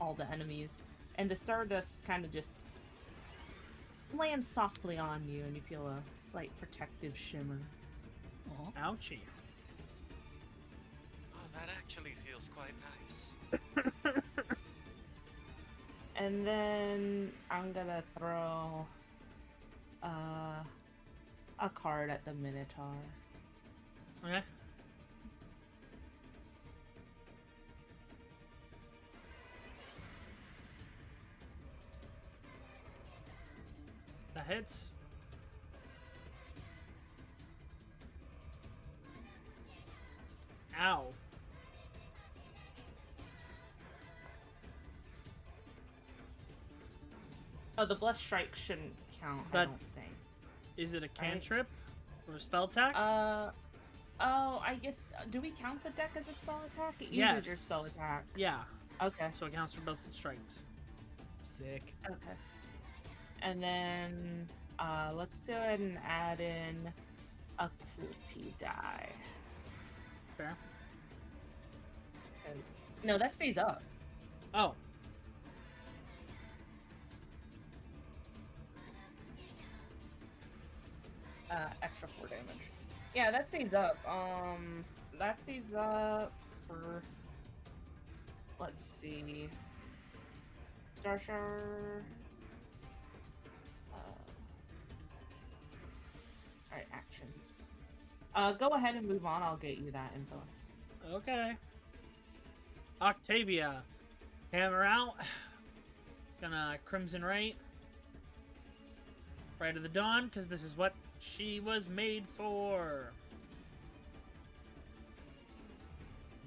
all the enemies, and the stardust kind of just lands softly on you, and you feel a slight protective shimmer. Ouchie. Oh, that actually feels quite nice. And then I'm gonna throw a card at the Minotaur. Okay. That hits. Ow. Oh, the blessed strike shouldn't count, I But- don't think. Is it a cantrip or a spell attack? Oh, I guess, do we count the deck as a spell attack? It uses your Yes. spell attack. Yeah. Okay, So it counts for both strikes. Sick. okay. And then, let's do it and add in a cruelty die. Fair. 'Cause- no, that stays up. Oh. Extra 4 damage. Yeah, that stays up. That stays up for, let's see, Star Shower. Alright, actions. Go ahead and move on. I'll get you that influence. Okay. Octavia. Hammer out. Gonna Crimson Right. Right of the Dawn, because this is what she was made for.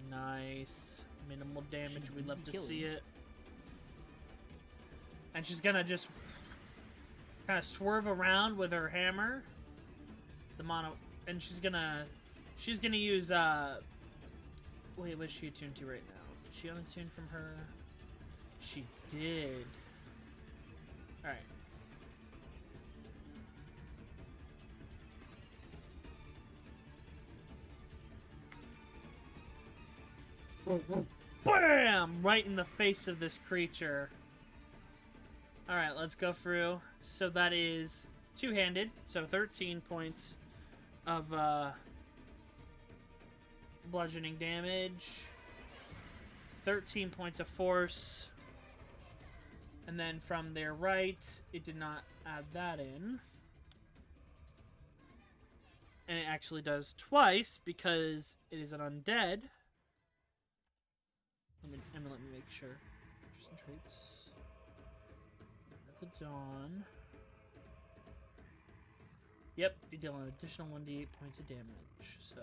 Nice. Minimal damage. She We'd love to kill see you. it. And she's gonna just kind of swerve around with her hammer. The mono, and she's gonna use wait, what's she attuned to right now? Did she unattune from her? She did. All right. Bam! Right in the face of this creature. All right, let's go through. So that is two-handed. So 13 points of bludgeoning damage. 13 points of force. And then from their right, it did not add that in. And it actually does twice because it is an undead. Let me make sure. Interesting traits. At the dawn. Yep, you deal an additional 1d8 points of damage, so...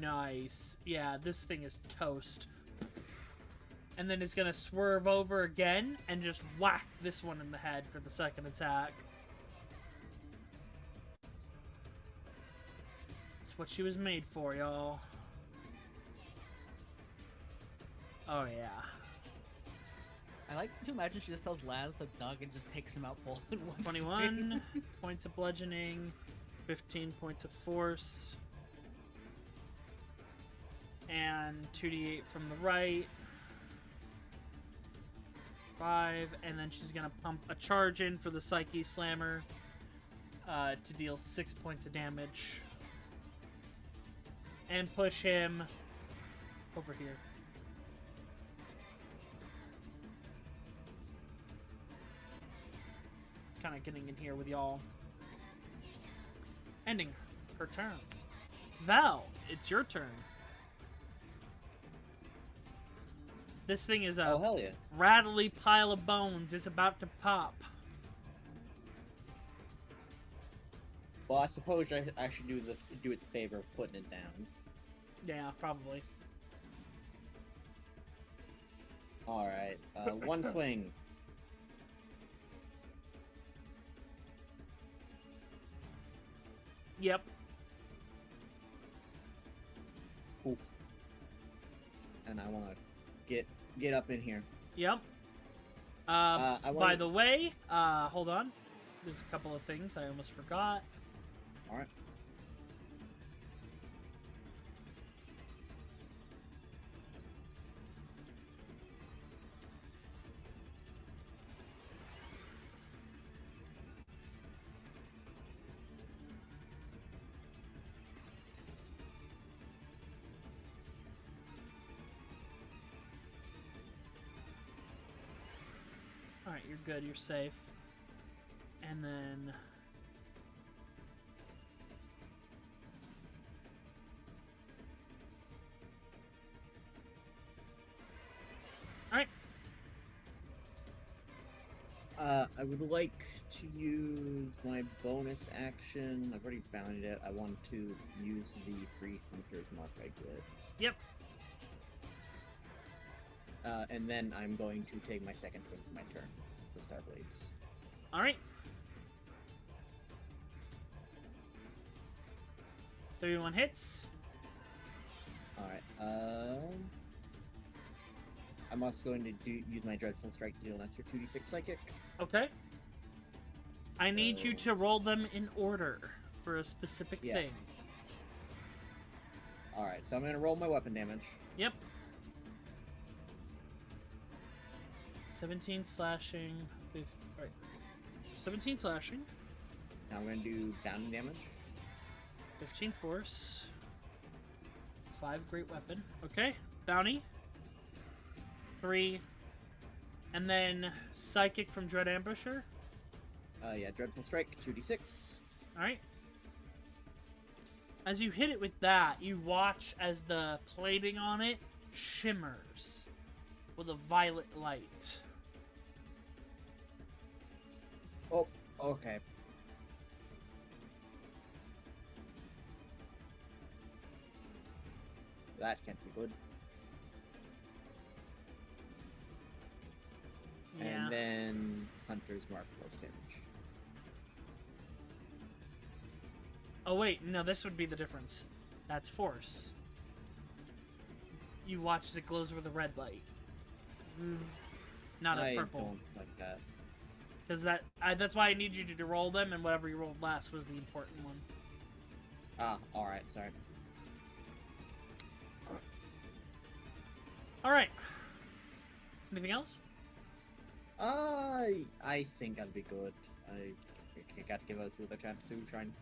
Nice. Yeah, this thing is toast. And then it's gonna swerve over again and just whack this one in the head for the second attack. It's what she was made for, y'all. Oh, yeah. I like to imagine she just tells Laz to dug and just takes him out both in one 21 points of bludgeoning, 15 points of force, and 2d8 from the right. 5, and then she's gonna pump a charge in for the Psyche Slammer to deal 6 points of damage. And push him over here. Kind of getting in here with y'all. Ending her turn. Val, it's your turn. This thing is a Oh, hell yeah. rattly pile of bones. It's about to pop. Well, I suppose I should do it the favor of putting it down. Yeah, probably. Alright, one swing. Yep. Oof. And I want to get up in here. Yep. I By wanna- the way, hold on. There's a couple of things I almost forgot. Alright. Alright, you're good, you're safe. And then... Alright. I would like to use my bonus action. I've already bounded it. I want to use the free hunter's mark I get. Yep. And then I'm going to take my second swing for my turn. The Star Blades. Alright. 31 hits. Alright, I'm also going to use my Dreadful Strike to deal an extra 2d6 psychic. Okay. I need you So- to roll them in order for a specific Yeah. thing. Alright, so I'm going to roll my weapon damage. Yep. 17 slashing. Alright. 17 slashing. Now I'm going to do bounding damage. 15 force. 5 great weapon. Okay. Bounty. 3. And then psychic from Dread Ambusher. Yeah, Dreadful Strike, 2d6. Alright. As you hit it with that, you watch as the plating on it shimmers with a violet light. Oh, okay. That can't be good. Yeah. And then Hunter's Mark force damage. Oh wait, no, this would be the difference. That's force. You watch as it glows with a red light. Not a I purple. don't like that. Because that's why I need you to roll them, and whatever you rolled last was the important one. Ah, alright, sorry. Alright. Anything else? I think I'll be good. I got to give us another chance to try and...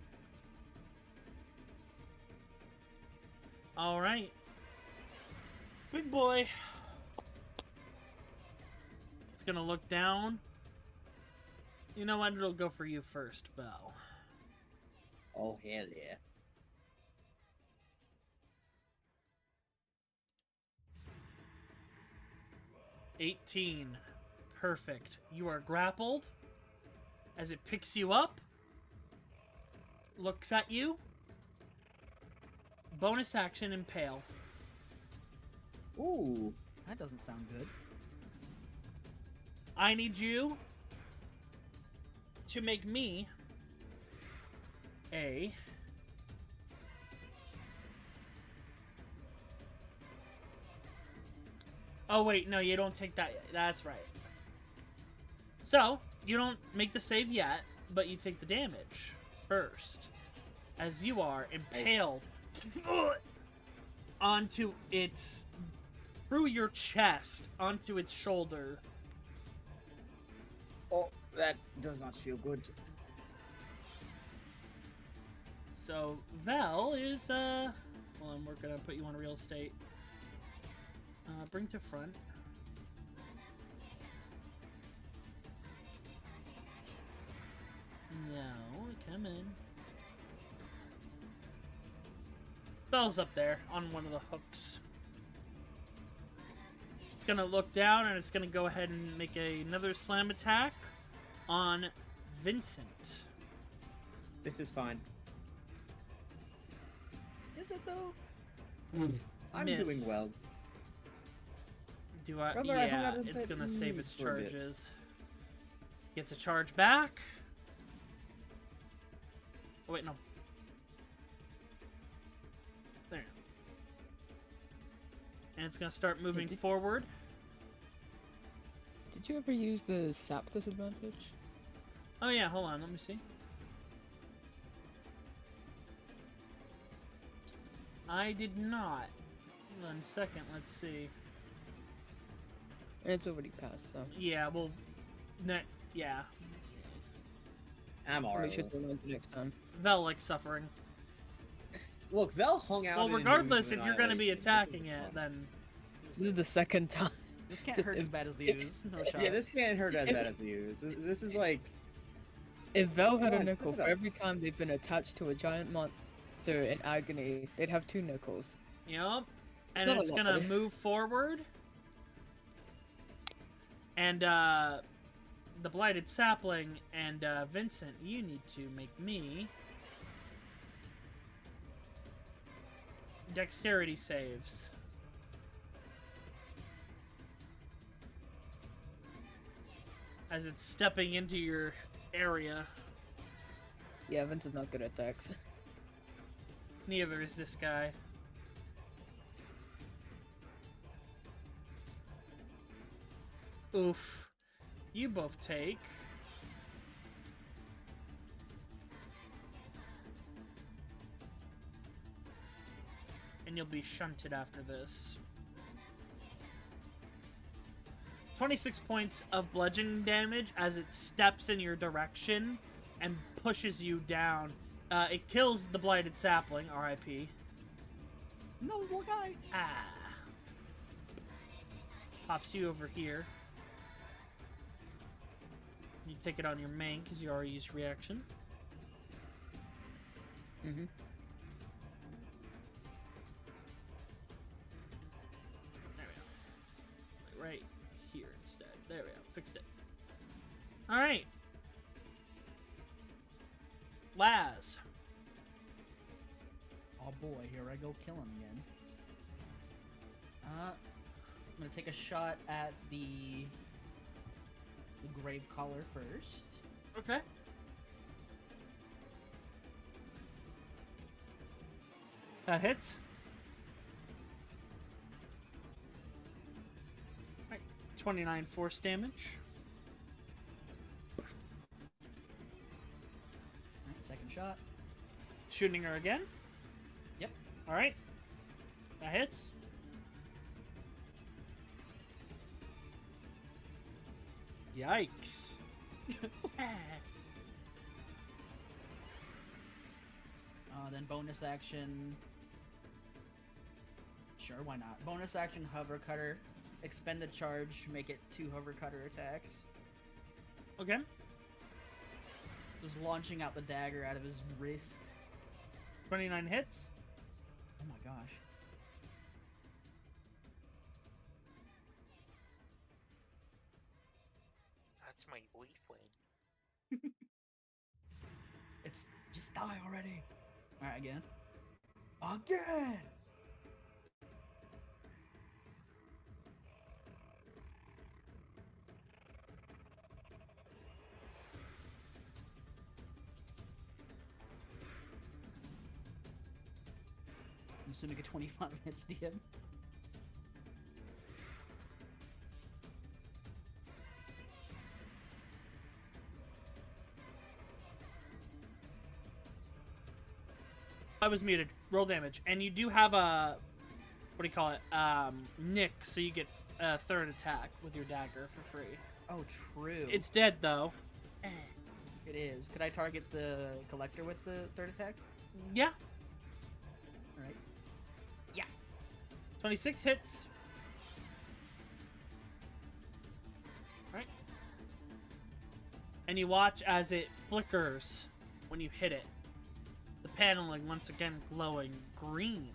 Alright. Big boy. It's gonna look down. You know what? It'll go for you first, Val. Oh, hell yeah. $18. Perfect. You are grappled. As it picks you up, looks at you. Bonus action, impale. Ooh. That doesn't sound good. I need you to make me a... Oh, wait, no, you don't take that yet. That's right. So, you don't make the save yet, but you take the damage first. As you are impaled onto its... through your chest, onto its shoulder. Oh, that does not feel good. So, Val is, hold on, we're gonna put you on real estate. Bring to front. No, come in. Val's up there on one of the hooks. It's gonna look down and it's gonna go ahead and make another slam attack on Vincent. This is fine. Is it though? I'm Miss. doing well. Do I? Remember, I hung Yeah, out in it's that gonna save its for a bit. charges. Gets a charge back. Oh wait, no. There. And it's gonna start moving did- forward. Did you ever use the sap disadvantage? Oh yeah, hold on, let me see. I did not. 1 second, let's see. It's already passed, so Yeah, well, yeah. I'm make alright. sure to remind you next time. Vel likes suffering. Look, Vel hung out. Well, in regardless, Moons if of you're gonna be Annihilation. attacking This it, is fun. then This is the second time. This can't Just hurt if- as bad as the if- ooze. No shot. Yeah, this can't hurt as bad as you. This is like... If Vel had Come a on, nickel pick it for up. every time they've been attached to a giant monster in agony, they'd have 2 nickels. yep. And not a it's lot, gonna buddy. move forward. And the blighted sapling and Vincent, you need to make me dexterity saves. As it's stepping into your area. Yeah, Vince is not good at dex. Neither is this guy. Oof. You both take. And you'll be shunted after this. 26 points of bludgeoning damage as it steps in your direction and pushes you down. It kills the blighted sapling, RIP. No, little guy. Ah. Pops you over here. You take it on your main because you already used reaction. Mm-hmm. There we go. Right here instead. There we go. Fixed it. Alright. Laz. Oh boy, here I go killing again. I'm gonna take a shot at the grave collar first. Okay. That hits. Alright, 29 force damage. Alright, second shot. Shooting her again. Yep. Alright. That hits. Yikes. Then bonus action. Sure, why not? Bonus action hover cutter. Expend a charge, make it 2 hover cutter attacks. Okay. Just launching out the dagger out of his wrist. 29 hits. Oh my gosh. That's my leafling. It's just die already. Alright, again. Again! I'm assuming a 25 hits DM. I was muted. Roll damage. And you do have a... What do you call it? Nick, so you get a third attack with your dagger for free. Oh, true. It's dead, though. It is. Could I target the collector with the third attack? Yeah. Alright. 26 hits. Alright. And you watch as it flickers when you hit it. The paneling once again glowing green.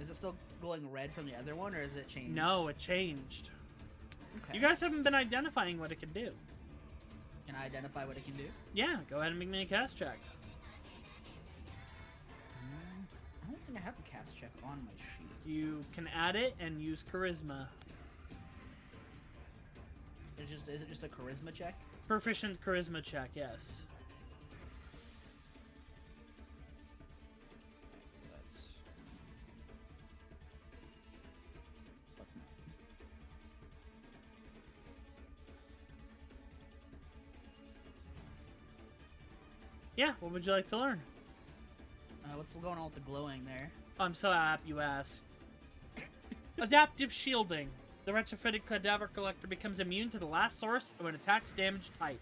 Is it still glowing red from the other one, or is it changed? No, it changed. Okay. You guys haven't been identifying what it can do. Can I identify what it can do? Yeah, go ahead and make me a cast check. I don't think I have a cast check on my sheet. You can add it and use charisma. Is it just a charisma check? Proficient charisma check, yes. That's plus 9. Yeah, what would you like to learn? What's going on with the glowing there? I'm so apt you ask. Adaptive shielding. The retrofitted cadaver collector becomes immune to the last source of an attack's damage type.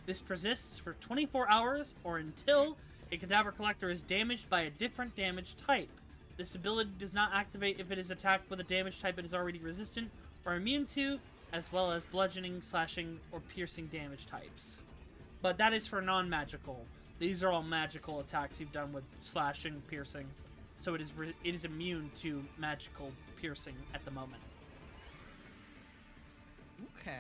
This persists for 24 hours or until a cadaver collector is damaged by a different damage type. This ability does not activate if it is attacked with a damage type it is already resistant or immune to, as well as bludgeoning, slashing, or piercing damage types. But that is for non-magical. These are all magical attacks you've done with slashing, piercing. So it is immune to magical piercing at the moment. Okay.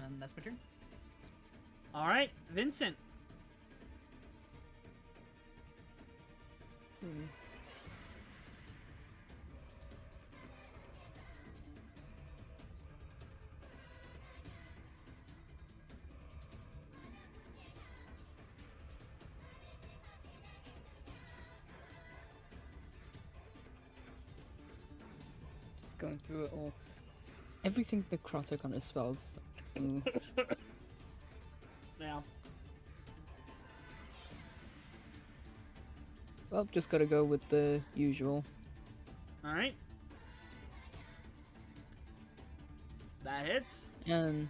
And that's my turn. Alright, Vincent. See. Just going through it all. Everything's necrotic on his spells. Ooh. Yeah. Well, just gotta go with the usual. Alright. That hits. And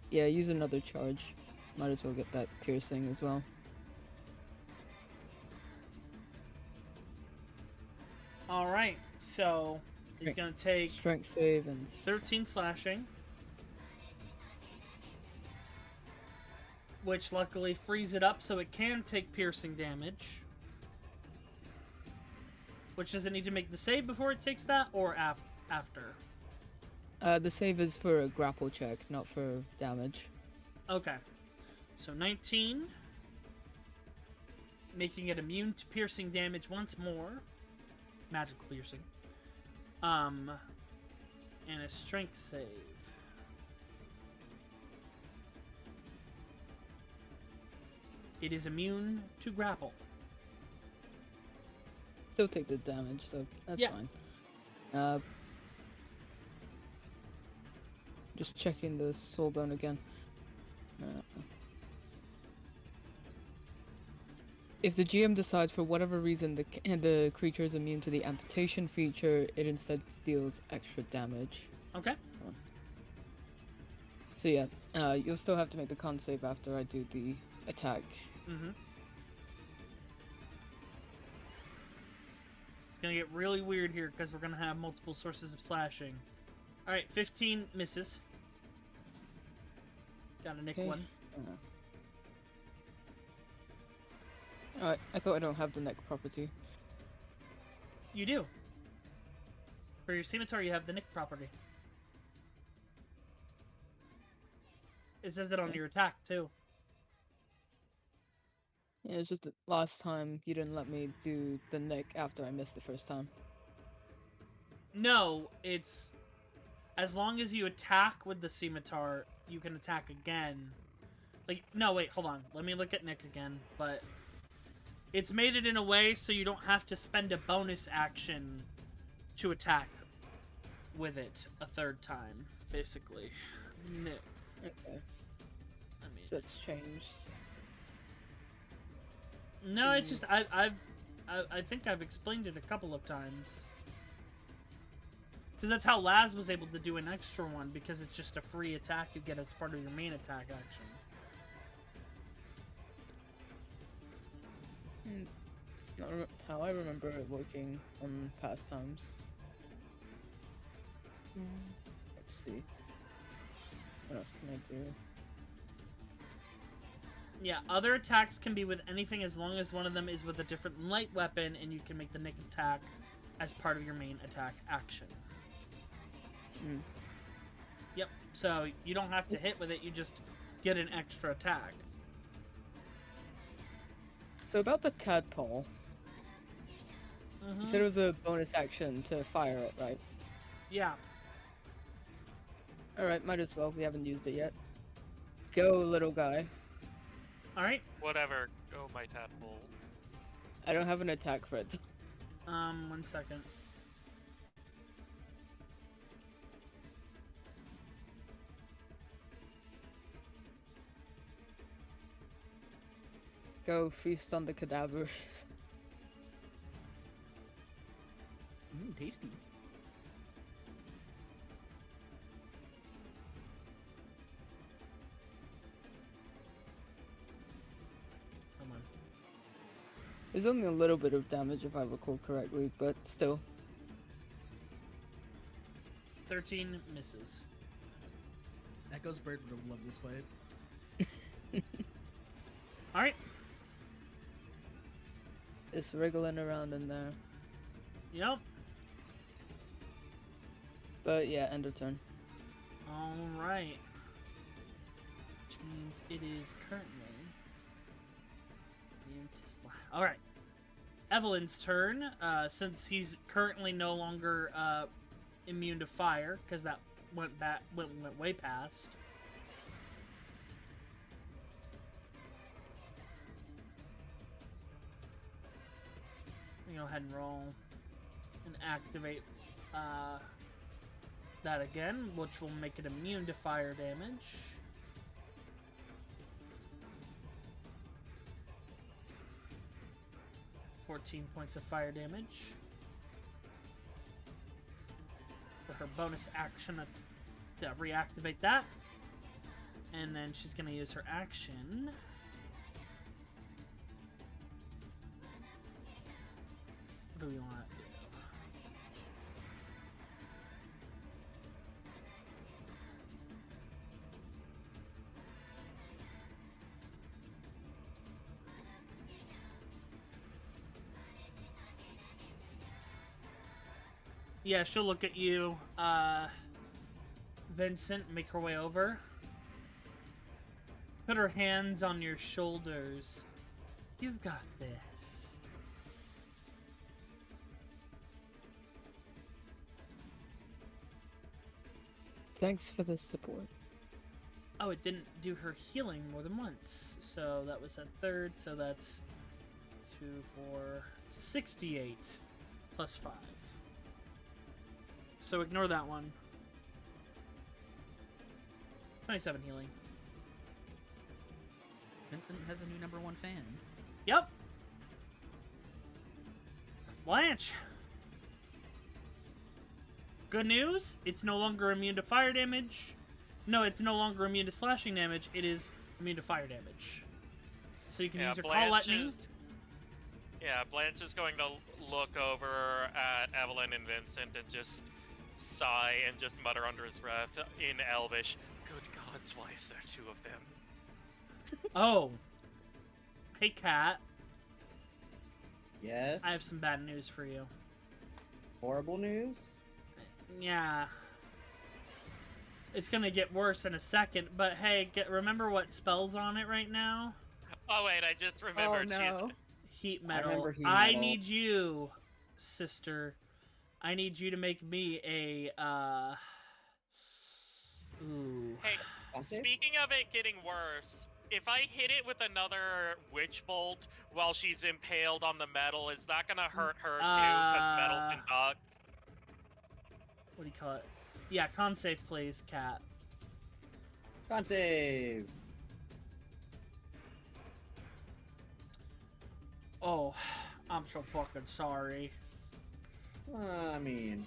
yeah, use another charge. Might as well get that piercing as well. Alright, so he's gonna take Strength save and 13 slashing. Which luckily frees it up so it can take piercing damage. Which does it need to make the save before it takes that, or after? The save is for a grapple check, not for damage. Okay. So 19. Making it immune to piercing damage once more. Magical piercing. And a strength save. It is immune to grapple. Still take the damage, so that's Yeah. fine. Just checking the soul bone again. If the GM decides for whatever reason the creature is immune to the amputation feature, it instead deals extra damage. Okay. So yeah, you'll still have to make the con save after I do the attack. Mm-hmm. It's gonna get really weird here because we're gonna have multiple sources of slashing. All right, 15 misses. Got a nick Okay. one. Alright, I thought I don't have the neck property. You do. For your scimitar, you have the nick property. It says it on your attack too. Yeah, it's just that last time you didn't let me do the neck after I missed the first time. No, it's as long as you attack with the scimitar, you can attack again. Like, no, wait, hold on. Let me look at Nick again. But it's made it in a way so you don't have to spend a bonus action to attack with it a third time, basically. Nick. Okay, I mean, so that's changed. no, it's just I think I've explained it a couple of times. Because that's how Laz was able to do an extra one, because it's just a free attack you get as part of your main attack action. It's not how I remember it working on past times. Let's see. What else can I do? Yeah, other attacks can be with anything as long as one of them is with a different light weapon, and you can make the nick attack as part of your main attack action. Yep, so you don't have to hit with it, you just get an extra attack. So about the tadpole, you said it was a bonus action to fire it, right? Yeah. Alright, might as well. We haven't used it yet. Go, little guy. Alright. Whatever. Go, my tadpole. I don't have an attack for it. 1 second. Go feast on the cadavers. Tasty. Come on. There's only a little bit of damage if I recall correctly, but still. 13 misses. Echo's bird would have loved this fight. Alright. Just wriggling around in there. Yep. But yeah, end of turn. Alright. Which means it is currently immune to slash. Alright. Evelyn's turn, since he's currently no longer immune to fire, because that went way past. Go ahead and roll and activate that again, which will make it immune to fire damage. $14 points of fire damage. For her bonus action to reactivate that. And then she's going to use her action. What do we want to do? Yeah, she'll look at you, Vincent, make her way over. Put her hands on your shoulders. You've got this. Thanks for the support. Oh, it didn't do her healing more than once. So that was a third. So that's 2, 4, 68 plus 5. So ignore that one. 27 healing. Vincent has a new #1 fan. Yep. Blanche. Good news, it's no longer immune to fire damage. No, it's no longer immune to slashing damage. It is immune to fire damage. So you can use your call lightning. Yeah, Blanche is going to look over at Evelyn and Vincent and just sigh and just mutter under his breath in Elvish, "Good gods, why is there 2 of them?" Oh. Hey, Kat. Yes. I have some bad news for you. Horrible news. Yeah. It's gonna get worse in a second, but hey, remember what spell's on it right now? Oh wait, I just remembered no. Heat metal. remember heat I metal. need you, sister. I need you to make me a, Ooh. Hey, speaking of it getting worse, if I hit it with another witch bolt while she's impaled on the metal, is that gonna hurt her too? Because metal conducts. What do you call it? Yeah, con save, please, Cat. Con save. Oh, I'm so fucking sorry. I mean,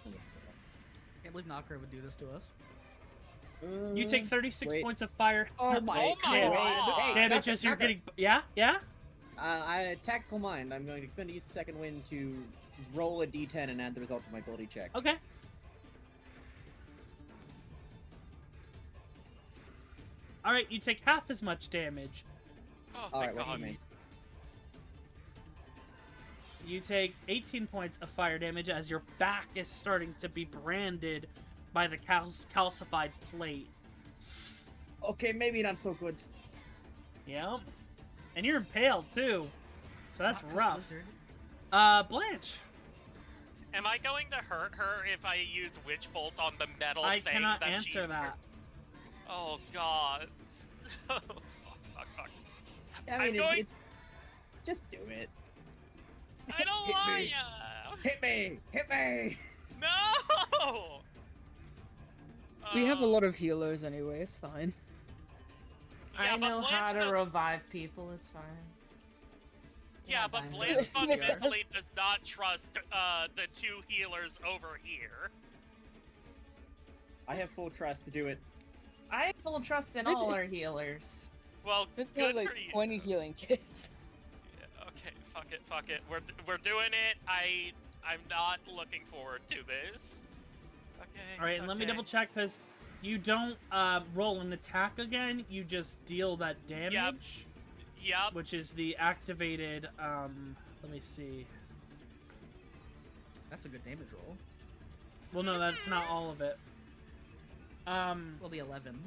Can't believe Knocker would do this to us. You take 36 wait. points of fire Oh my God. damage as you're getting. Yeah, yeah. Tactical mind. I'm going to expend use a second wind to roll a d10 and add the result to my ability check. Okay. All right, you take half as much damage. Oh, All thank right, what's God. my main? You take 18 points of fire damage as your back is starting to be branded by the calcified plate. Okay, maybe not so good. Yep. And you're impaled too. So that's Knocker rough. Blizzard. Blanche. Am I going to hurt her if I use Witch Bolt on the metal I thing cannot that answer she's that. Oh God. Oh, fuck. I mean, I'm going- it's just do it. I don't Hit want me. ya! Hit me! Hit me! No! We have a Oh. lot of healers anyway, it's fine. Yeah, I but know how Blanche to does- revive people, it's fine. Yeah, but Blanche. Blanche fundamentally does not trust the 2 healers over here. I have full trust to do it. I have full trust in all our healers. Well, We've good got like for you. 20 healing kits. Yeah, okay, fuck it. We're doing it. I'm not looking forward to this. Okay. All right, and let me double check because you don't roll an attack again. You just deal that damage, Yep. which is the activated. Let me see. That's a good damage roll. Well, no, that's not all of it. Well, the 11.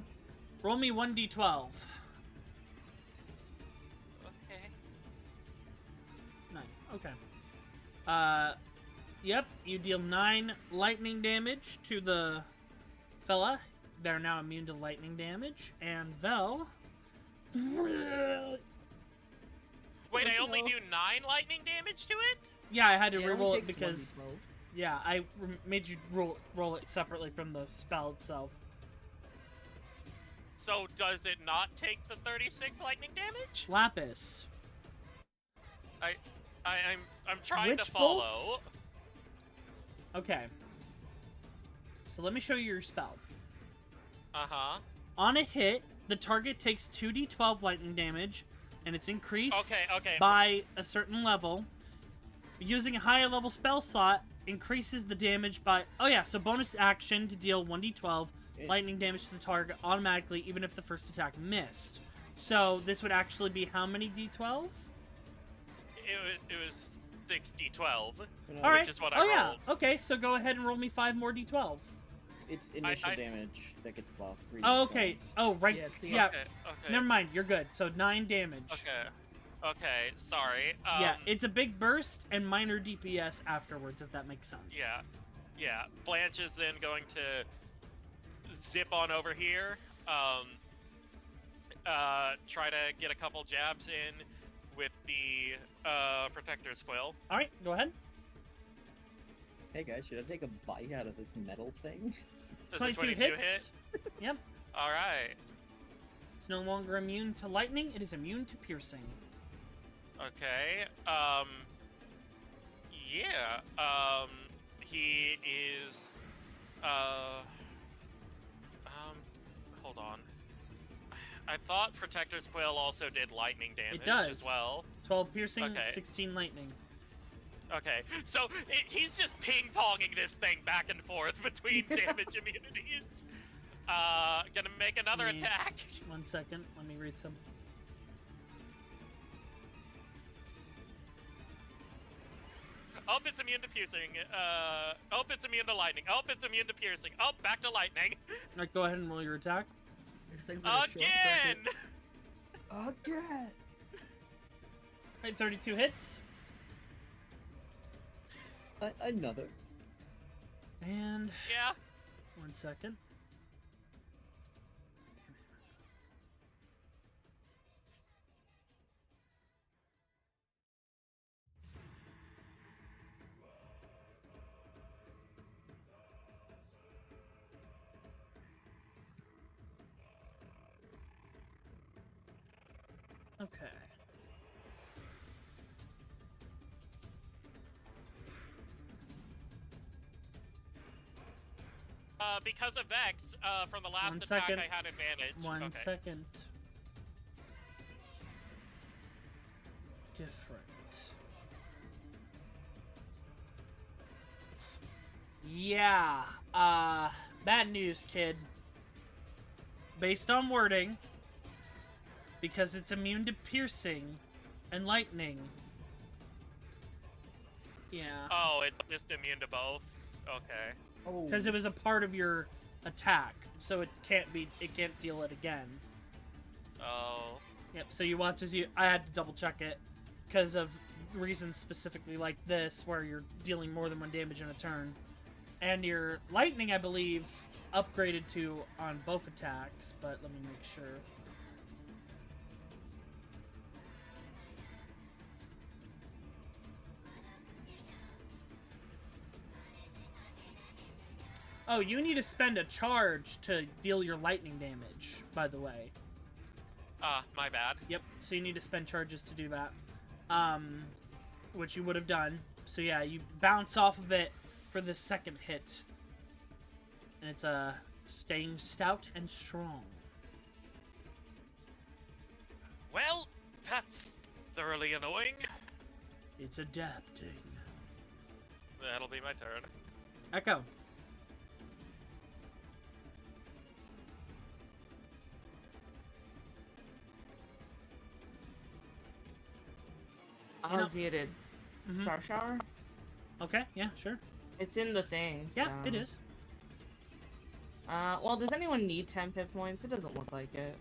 Roll me 1d12. Okay. 9. Okay. Yep, you deal 9 lightning damage to the fella. They're now immune to lightning damage. And Vel. Wait, I only do 9 lightning damage to it? Yeah, I had to Yeah, only reroll it takes because 1d12. yeah, I made you roll it separately from the spell itself. So does it not take the 36 lightning damage? Lapis. I'm trying Witch to follow. bolt? Okay. So let me show you your spell. Uh-huh. On a hit, the target takes 2d12 lightning damage, and it's increased Okay. by a certain level. Using a higher level spell slot increases the damage by... Oh yeah, so bonus action to deal 1d12 lightning damage to the target automatically, even if the first attack missed. So this would actually be how many d12? It was 6d12, All right. which is what I Oh yeah. rolled. Okay, so go ahead and roll me 5 more d12. It's initial I- damage that gets buffed. Oh, okay. Oh, right. Yeah, it's the- Yeah. Okay. Never mind. You're good. So 9 damage. Okay, sorry. Yeah, it's a big burst and minor DPS afterwards, if that makes sense. Yeah. Blanche is then going to zip on over here, try to get a couple jabs in with the Protector's Quill. All right, go ahead. Hey guys, should I take a bite out of this metal thing? Does a 22 22 hits. hit? Yep. All right. It's no longer immune to lightning. It is immune to piercing. Okay. Yeah. He is. Hold on. I thought Protector's Quill also did lightning damage does. as well. 12 piercing, Okay. 16 lightning. Okay, so he's just ping-ponging this thing back and forth between damage immunities. Gonna make another Yeah. attack. 1 second. Let me read some. Oh, it's immune to piercing. Oh, it's immune to lightning. Oh, it's immune to piercing. Oh, back to lightning. All right, go ahead and roll your attack. This thing's like a short Again! circuit. Again! All right, 32 hits. Another. And Yeah. 1 second. Okay. Because of Vex, from the last 1 attack, second. I had advantage. 1 okay. second. Different. Yeah. Bad news, kid. Based on wording, because it's immune to piercing and lightning. Yeah. Oh, it's just immune to both? Okay. Oh. Because it was a part of your attack, so it can't deal it again. Oh. Yep, so you watch as I had to double check it, because of reasons specifically like this, where you're dealing more than 1 damage in a turn. And your lightning, I believe, upgraded to on both attacks, but let me make sure. Oh, you need to spend a charge to deal your lightning damage, by the way. My bad. Yep, so you need to spend charges to do that. Which you would have done. So yeah, you bounce off of it for the second hit. And it's staying stout and strong. Well, that's thoroughly annoying. It's adapting. That'll be my turn. Echo. I was muted. Mhm. Star shower? Okay, yeah, sure. It's in the thing. Yeah, so- it is. Well, does anyone need 10 hit points? It doesn't look like it.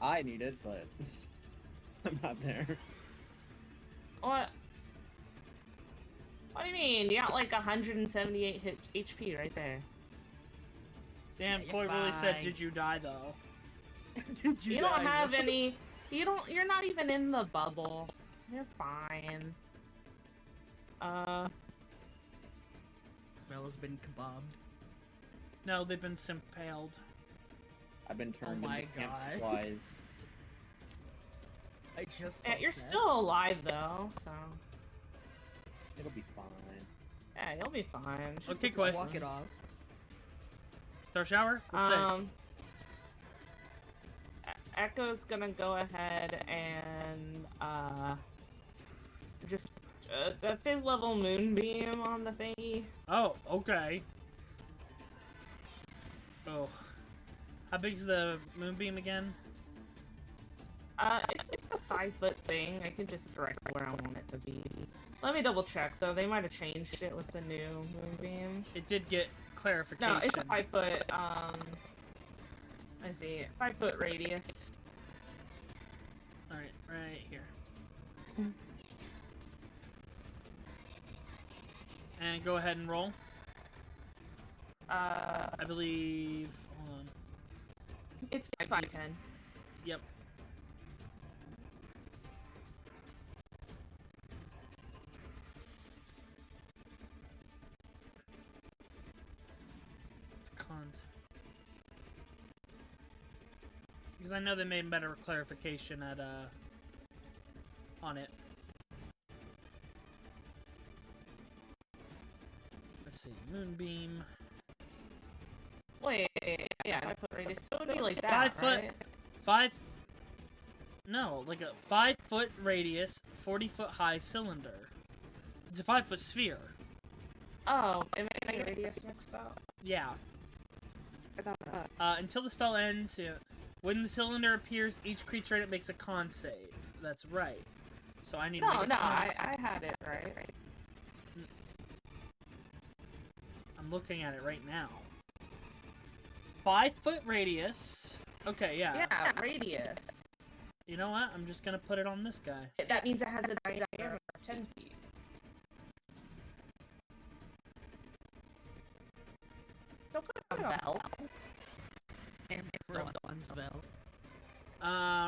I need it, but I'm not there. What? What do you mean? You got like 178 HP right there. Damn, Yeah, Coy you're really said, fine. "Did you die though?" Did You don't have any. You're not even in the bubble. You're fine. Bella's been kebabbed. No, they've been simpaled. I've been turned my into camp God. supplies. I just. Yeah, saw you're that. still alive though, so It'll be fine. yeah, you'll be fine. It's just Okay, a- Coy. Walk it off. Star shower. Let's say. Echo's gonna go ahead and just a 5th level moonbeam on the thingy. Oh, okay. Oh, how big's the moonbeam again? It's a 5-foot thing. I can just direct where I want it to be. Let me double check though. They might have changed it with the new moonbeam. It did get clarification. No, it's a 5-foot. I see. 5-foot radius. All right, right here. And go ahead and roll. I believe. Hold on. It's 5 by 10. Yep. cons. Because I know they made better clarification at on it. Let's see, Moonbeam. Wait, yeah, I put radius. So it would be like that, 5 foot. right? 5. No, like a 5-foot radius, 40-foot high cylinder. It's a 5-foot sphere. Oh, am I getting radius mixed up? Yeah. I thought that. Until the spell ends, when the cylinder appears, each creature in it makes a con save. That's right. So I need to make a con. I had it right. I'm looking at it right now. 5-foot radius. Okay, yeah. Yeah, radius. You know what? I'm just gonna put it on this guy. That means it has a diameter of 10 feet. Don't put it on a bell.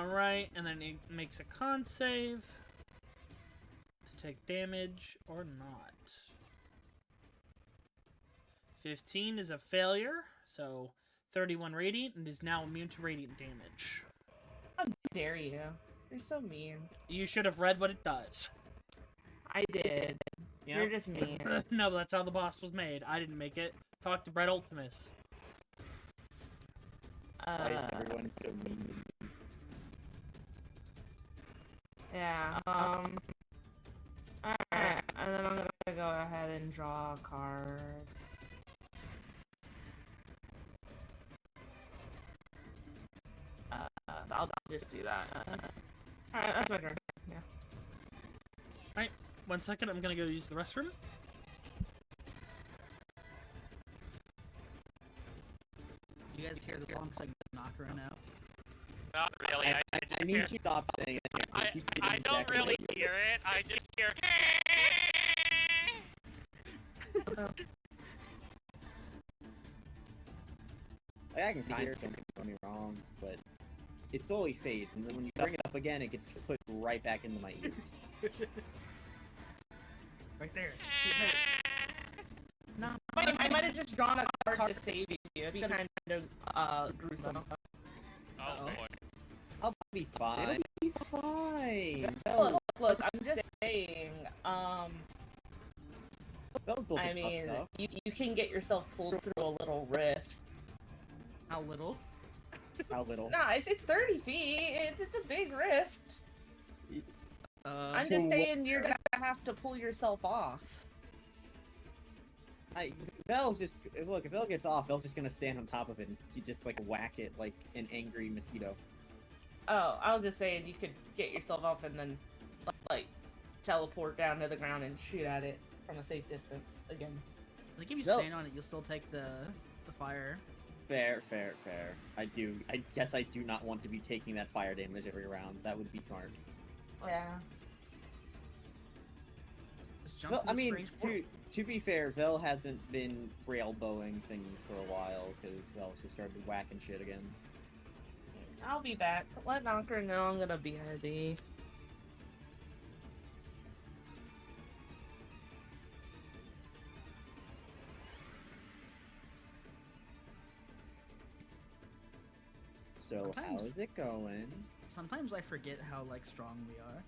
Right, and then it makes a con save to take damage or not. 15 is a failure, so 31 radiant, and is now immune to radiant damage. How dare you? You're so mean. You should have read what it does. I did. Yep. You're just mean. No, but that's how the boss was made. I didn't make it. Talk to Brett Ultimus. Why is everyone so mean? Yeah, alright, and then I'm gonna go ahead and draw a card. So I'll just do that. Alright, that's my turn. Yeah. Alright, 1 second, I'm gonna go use the restroom. You guys hear the song like Knocker now? Not really. I need to stop saying it. I don't really hear it. I just hear. I can kind of, don't get me wrong, but it slowly fades, and then when you bring it up again, it gets put right back into my ears. Right there. No. I might have just drawn a card to save you. It's kind of gruesome. Oh boy. I'll be fine. It'll be fine. Look, I'm just saying, Belle's built I up mean, stuff. you can get yourself pulled through a little rift. How little? How little? Nah, it's 30 feet. It's a big rift. I'm just Who- saying you're gonna have to pull yourself off. Belle's just look. If Belle gets off, Belle's just gonna stand on top of it and you just like whack it like an angry mosquito. Oh, I was just saying you could get yourself off and then like teleport down to the ground and shoot at it from a safe distance again. Like if you No. stand on it, you'll still take the fire. Fair. I guess I do not want to be taking that fire damage every round. That would be smart. Yeah. Just jump Well, to I the mean, strange portal. to be fair, Vel hasn't been railbowing things for a while because Vel's just started whacking shit again. I'll be back. Let Knocker know I'm gonna be ready. So Sometimes- how's it going? Sometimes I forget how like strong we are.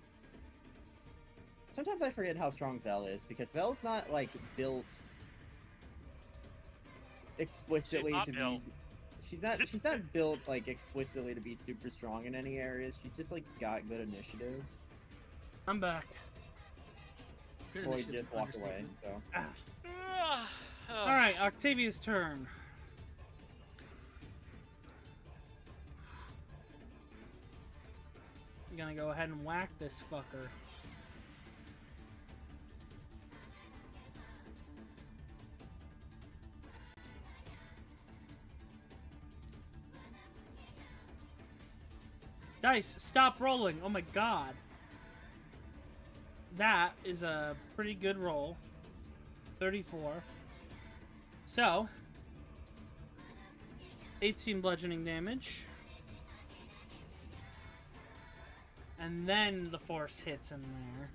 Sometimes I forget how strong Vel is because Vel's not like built explicitly not to built. be. She's not built like explicitly to be super strong in any areas. She's just like got good initiative. I'm back. Good Floyd initiative just walked away. understatement. So Alright, Octavia's turn. I'm gonna go ahead and whack this fucker. Dice, stop rolling. Oh my god. That is a pretty good roll. 34. So, 18 bludgeoning damage. And then the force hits in there.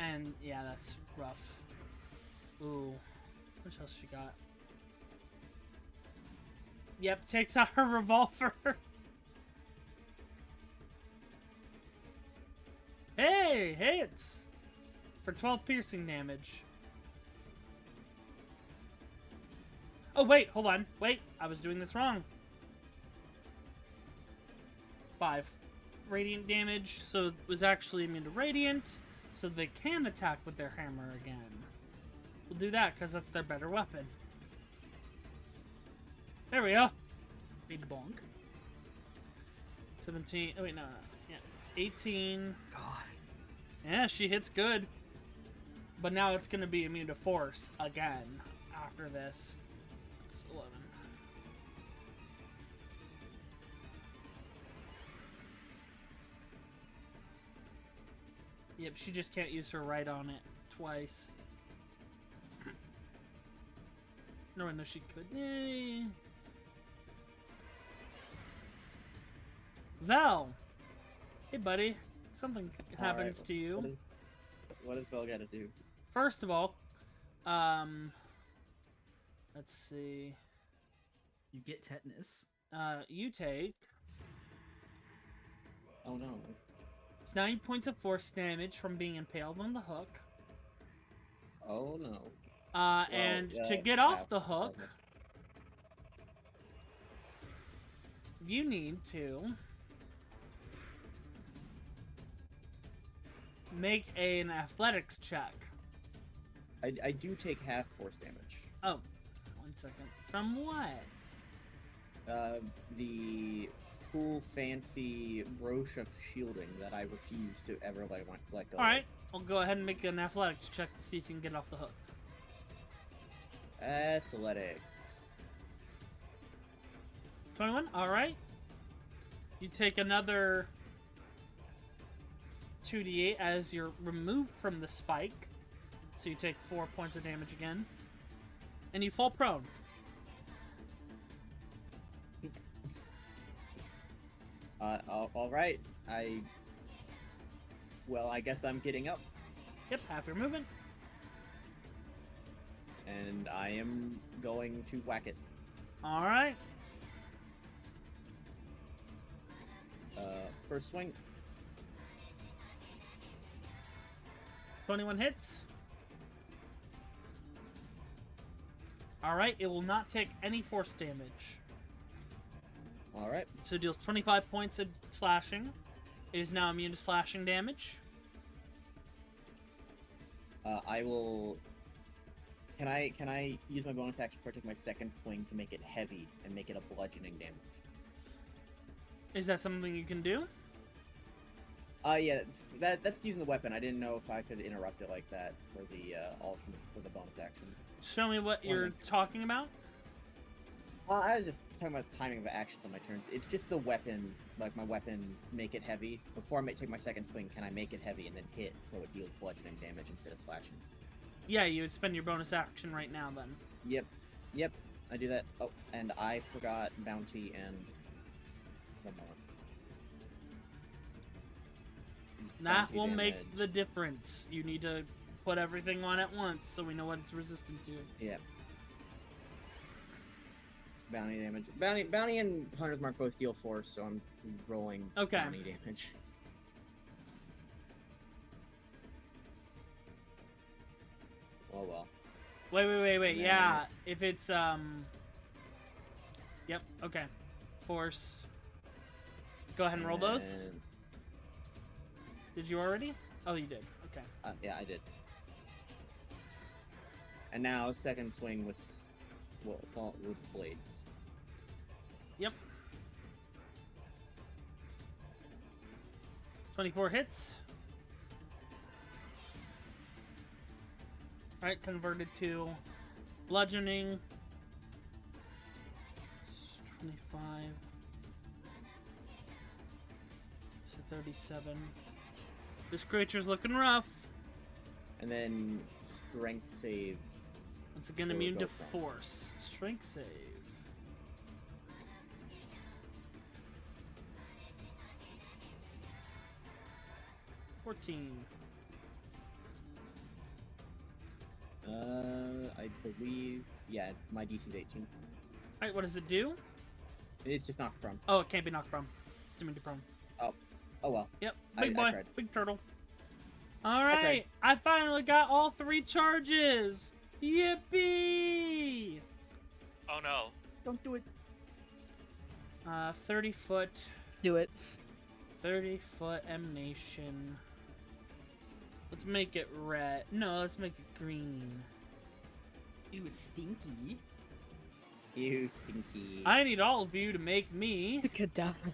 And yeah, that's rough. Ooh. What else she got? Yep, takes out her revolver. Hey, hits! For 12 piercing damage. Oh, wait, hold on. Wait, I was doing this wrong. 5 radiant damage, so it was actually immune to radiant, so they can attack with their hammer again. We'll do that, because that's their better weapon. There we go. Big bonk. 17. Oh, wait, no. Yeah. 18. God. Yeah, she hits good. But now it's going to be immune to force again after this. It's 11. Yep, she just can't use her right on it twice. No, I know she could. Yay. Val! Hey, buddy. Something happens to you. What does Val got to do? First of all, let's see. You get tetanus. You take... Oh no. It's 9 points of force damage from being impaled on the hook. Oh no. And to get off the hook, you need to make an athletics check. I do take half force damage. Oh, 1 second. From what? The cool, fancy brooch of shielding that I refuse to ever let go. Alright, I'll go ahead and make an athletics check to see if you can get off the hook. Athletics. 21, alright. You take another 2d8 as you're removed from the spike. So you take 4 points of damage again. And you fall prone. All right. Well, I guess I'm getting up, Yep, half your movement. and I am going to whack it. Alright. First swing. 21 hits. Alright, it will not take any force damage. All right. So it deals 25 points of slashing. It is now immune to slashing damage. I will. Can I use my bonus action before I take my second swing to make it heavy and make it a bludgeoning damage? Is that something you can do? Yeah, that's using the weapon. I didn't know if I could interrupt it like that for the alternate for the bonus action. Show me what you're talking about. I was just talking about the timing of actions on my turns. It's just the weapon, like my weapon, make it heavy. Before I take my second swing, can I make it heavy and then hit so it deals bludgeoning damage instead of slashing? Yeah, you would spend your bonus action right now then. Yep, I do that. Oh, and I forgot bounty and one more. That Bounty will damage. make the difference. You need to put everything on at once so we know what it's resistant to. Yeah. Bounty damage. Bounty and Hunter's Mark both deal force, so I'm rolling bounty damage. Oh well. Wait. Yeah, if it's Yep. Okay. Force. Go ahead and roll those. And, Did you already? Oh, you did. Okay. yeah, I did. And now second swing with blades. Yep. 24 hits. Alright, converted to bludgeoning. 25. So 37. This creature's looking rough. And then strength save. It's again Or immune go to from. force. Strength save. I believe, yeah, my DC is 18. Alright, what does it do? It's just knocked prone. Oh, it can't be knocked prone. It's immune to prone. Oh well. Yep, I big boy, tried. big turtle. Alright, I finally got all 3 charges! Yippee! Oh no. Don't do it. 30 foot, Do it. 30 foot emanation. Let's make it red. No, let's make it green. Ew, it's stinky. You stinky. I need all of you to make me The cadaver.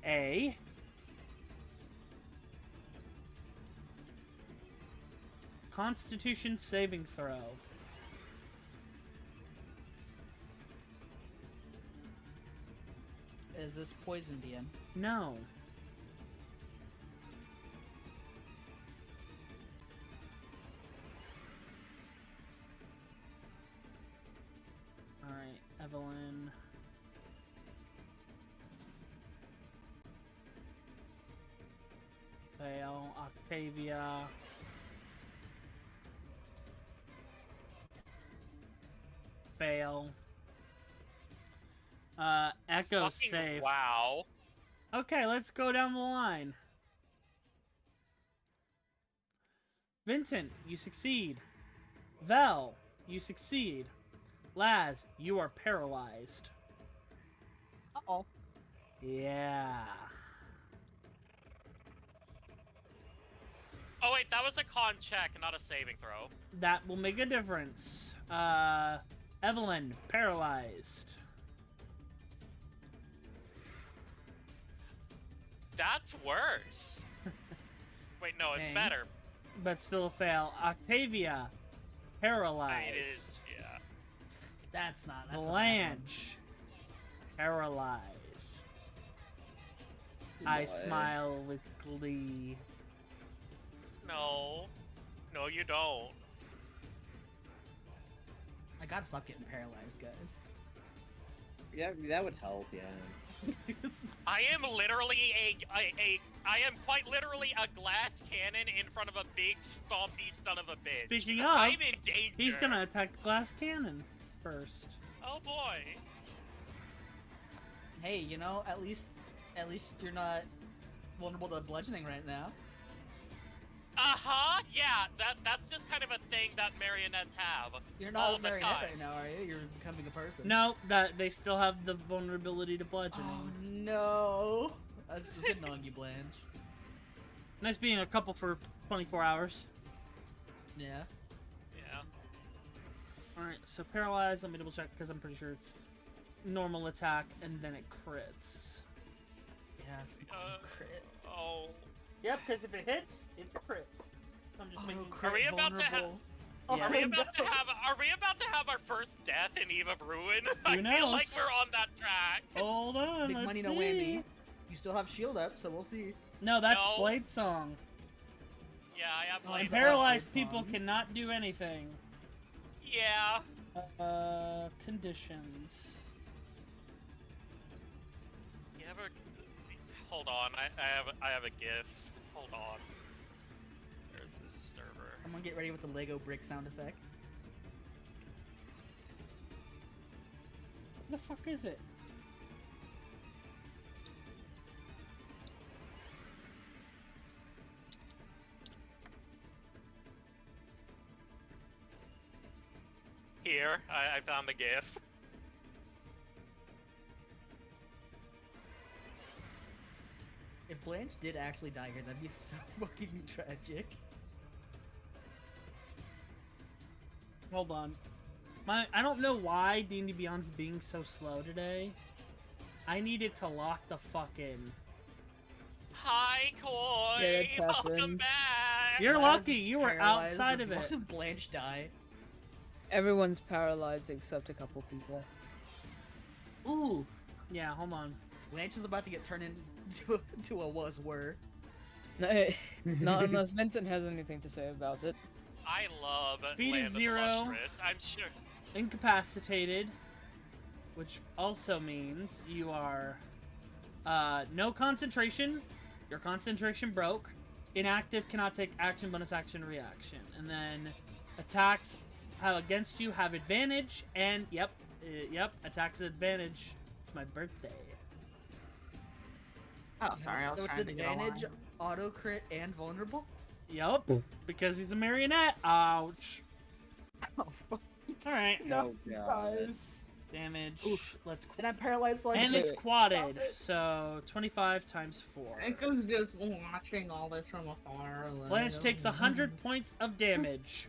a Constitution saving throw. Is this poisoned in? No. Alright, Evelyn. Fail. Octavia. Fail. Echo Fucking safe. wow. Okay, let's go down the line. Vincent, you succeed. Vel, you succeed. Laz, you are paralyzed. Uh-oh. Yeah. Oh wait, that was a con check, not a saving throw. That will make a difference. Evelyn, paralyzed. That's worse. Wait, no, it's Dang. better. But still a fail. Octavia, paralyzed. It is, yeah. That's not. That's a bad one. Blanche, paralyzed. I What? smile with glee. No. No, you don't. I gotta stop getting paralyzed, guys. Yeah, that would help. Yeah. I am literally I am quite literally a glass cannon in front of a big stompy son of a bitch. Speaking of, I'm in danger. He's gonna attack the glass cannon first. Oh boy. Hey, you know, at least you're not vulnerable to bludgeoning right now. Uh-huh, yeah, that's just kind of a thing that marionettes have. You're all not a the marionette time. right now, are you? You're becoming a person. No, that they still have the vulnerability to bludgeoning. Oh no! That's getting on you, Blanche. Nice being a couple for 24 hours. Yeah. Yeah. Alright, so paralyzed, let me double check because I'm pretty sure it's normal attack and then it crits. Yeah, it's crit. Oh. Yep, because if it hits, it's a crit. So I'm just Oh, making crit Are we about to have- vulnerable. Yeah. Are we Oh, about no. to have our first death in Eve of Ruin? Who I feel like knows? we're on that track. Hold on, Big let's money, see. no whammy. You still have shield up, so we'll see. No, that's No. Blade Song. Yeah, I have Oh, played is And that paralyzed Blade people Song? cannot do anything. Yeah. Conditions. You ever hold on, I have a GIF. Hold on. There's this server. I'm gonna get ready with the Lego brick sound effect. What the fuck is it? Here, I found the GIF. If Blanche did actually die here, that'd be so fucking tragic. Hold on. I don't know why D&D Beyond's being so slow today. I needed to lock the fuck in. Hi, Koi! Yeah, that's Welcome happened. back! You're Laz lucky, is you were paralyzed. outside Does of it. What Blanche die? Everyone's paralyzed except a couple people. Ooh. Yeah, hold on. Blanche is about to get turned into a was-were. No, not unless Vincent has anything to say about it. I love Speed Land is of the 0. Lustrous. I'm sure. Incapacitated, which also means you are no concentration. Your concentration broke. Inactive cannot take action, bonus action, reaction. And then attacks against you have advantage, and yep, attacks advantage. It's my birthday. Oh, sorry, I was So it's trying to get a advantage, line. auto crit, and vulnerable. Yup, because he's a marionette. Ouch. Oh fuck. All right, Oh god. Guys. damage. Oof. Let's And I'm paralyzed, so I and can't it's stop quadded, it. so 25 times 4. Echo's just watching all this from afar. Like, Blanche takes 100 points of damage.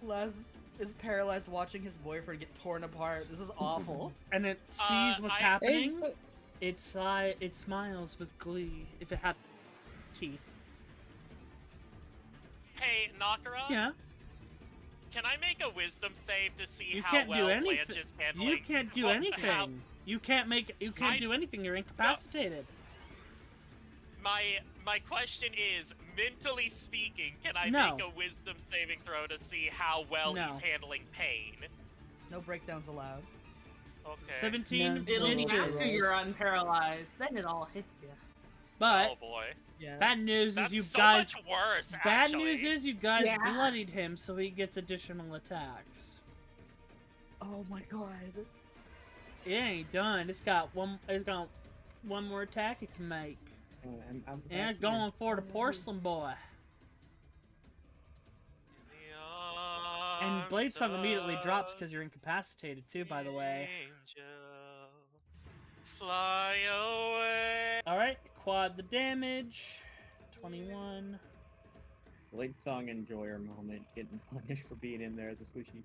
Les is paralyzed watching his boyfriend get torn apart. This is awful. And it sees what's I- happening. Hey, It smiles with glee if it had teeth. Hey, Nakara. Yeah, Can I make a wisdom save to see you how can't well do anything. Blanche is handling? You can't do Well, anything. how- You can't do anything. You're incapacitated. My question is, mentally speaking, can I No. make a wisdom saving throw to see how well No. he's handling pain? No breakdowns allowed. Okay. 17 No. It'll be misses. after you're unparalyzed, then it all hits you. But Oh boy. Yeah. bad news That's is you so guys. much worse. Bad actually. news is you guys Yeah. bloodied him, so he gets additional attacks. Oh my god. It ain't done. It's got one more attack it can make. I'm Yeah, back going for the porcelain boy. And Blade Song immediately drops because you're incapacitated too, by the way. Angel, fly away. Alright, quad the damage. 21. Blade Song enjoyer moment, getting punished for being in there as a squishy.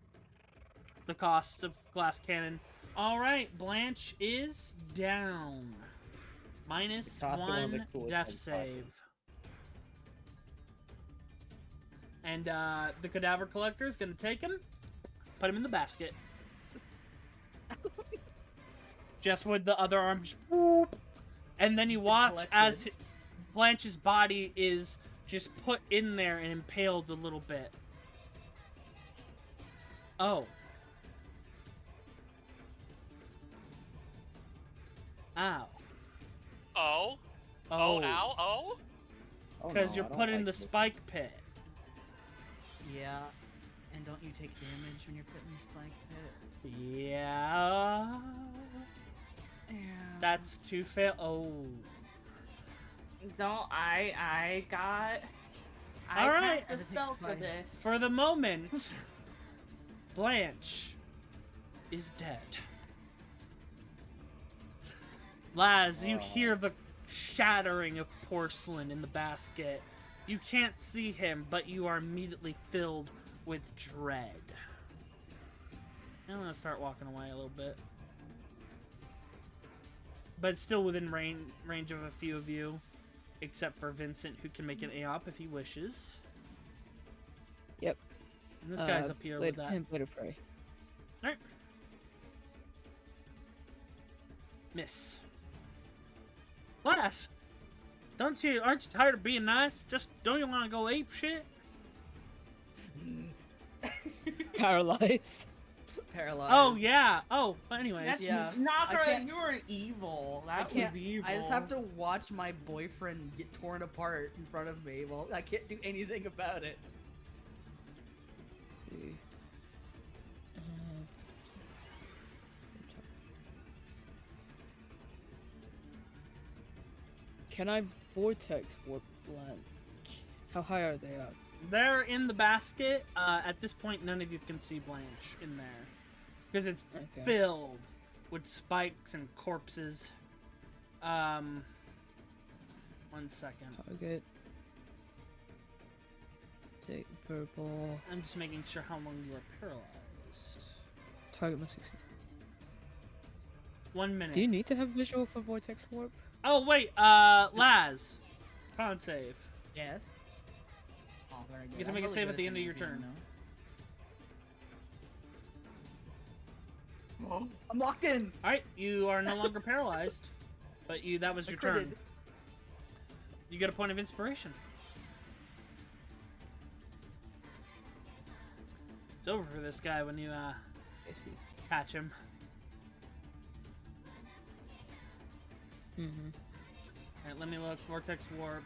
The cost of glass cannon. Alright, Blanche is down. Minus The cost of one of the 1 coolest death head save. And the cadaver collector is gonna take him, put him in the basket. Just with the other arm, just whoop. And then you watch as Blanche's body is just put in there and impaled a little bit. Oh. Ow. Oh. Oh. Ow. Oh. Oh, Because no, you're I don't put in like the this. spike pit. Yeah. And don't you take damage when you're put in the spike pit? Yeah. Yeah. That's 2 fail. Oh. No, I All right. cast a spell for this. For the moment, Blanche is dead. Laz, you hear the shattering of porcelain in the basket. You can't see him, but you are immediately filled with dread. I'm gonna start walking away a little bit. But it's still within range of a few of you. Except for Vincent, who can make an AOP if he wishes. Yep. And this guy's up here with that. And Blade of Prey. Alright. Miss. Lass! Aren't you tired of being nice? Don't you want to go ape shit? Paralyzed. Paralyzed. Oh, yeah. Oh, but anyways. That's Yeah. not I right. can't- You were evil. That can't- was evil. I just have to watch my boyfriend get torn apart in front of me. Well, I can't do anything about it. Can I vortex warp Blanche? How high are they up? They're in the basket. At this point, none of you can see Blanche in there. Because it's Okay. filled with spikes and corpses. 1 second. Target. Take verbal. I'm just making sure how long you are paralyzed. Target my 60. 1 minute. Do you need to have visual for vortex warp? Oh, wait, Laz. Con save. Yes. Oh, very good. You get to I'm make a really save good at the end of your thinking, turn. you know? I'm locked in. Alright, you are no longer paralyzed. But that was I your turn. critted. You get a point of inspiration. It's over for this guy when you, I see. catch him. Mm-hmm. Alright, let me look. Vortex Warp.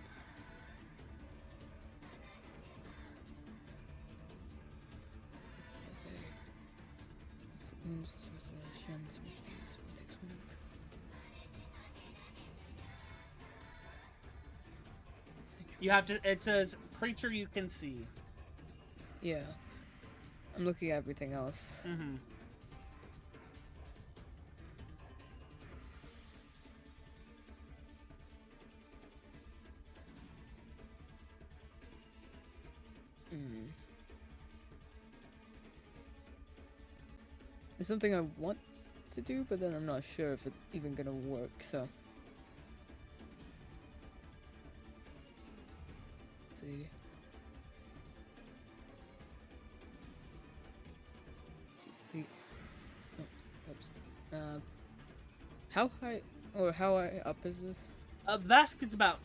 items, restorations, takes one. You have to. It says creature you can see. Yeah. I'm looking at everything else. Mm-hmm. It's something I want to do, but then I'm not sure if it's even gonna work, so. Let's see. 2 feet. Oh, oops. How high, or how high up is this? The basket's about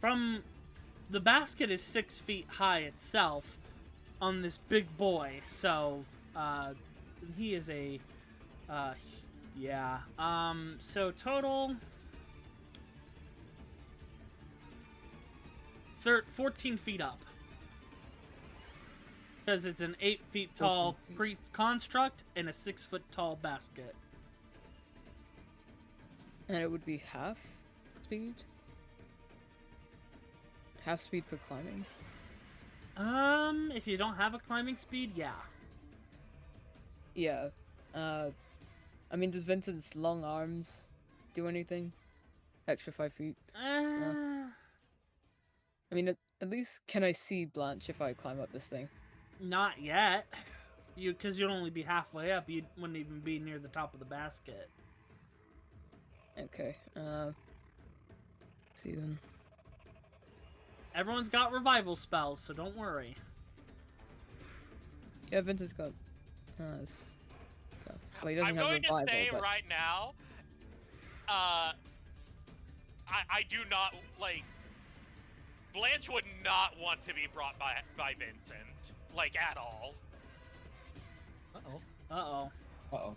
from the basket is 6 feet high itself on this big boy. So, he is a, yeah. So total 14 feet up. Because it's an 8 feet tall construct and a 6 foot tall basket. And it would be half speed? Half speed for climbing? If you don't have a climbing speed, yeah. Yeah. I mean, does Vincent's long arms do anything? Extra 5 feet? I mean, at least can I see Blanche if I climb up this thing? Not yet. Because you'd only be halfway up. You wouldn't even be near the top of the basket. Okay, let's see then. Everyone's got revival spells, so don't worry. Yeah, Vincent's got stuff. Well, he doesn't I'm have going revival, to say but... right now, I do not, like, Blanche would not want to be brought by Vincent, like, at all. Uh-oh. Uh-oh. Uh-oh.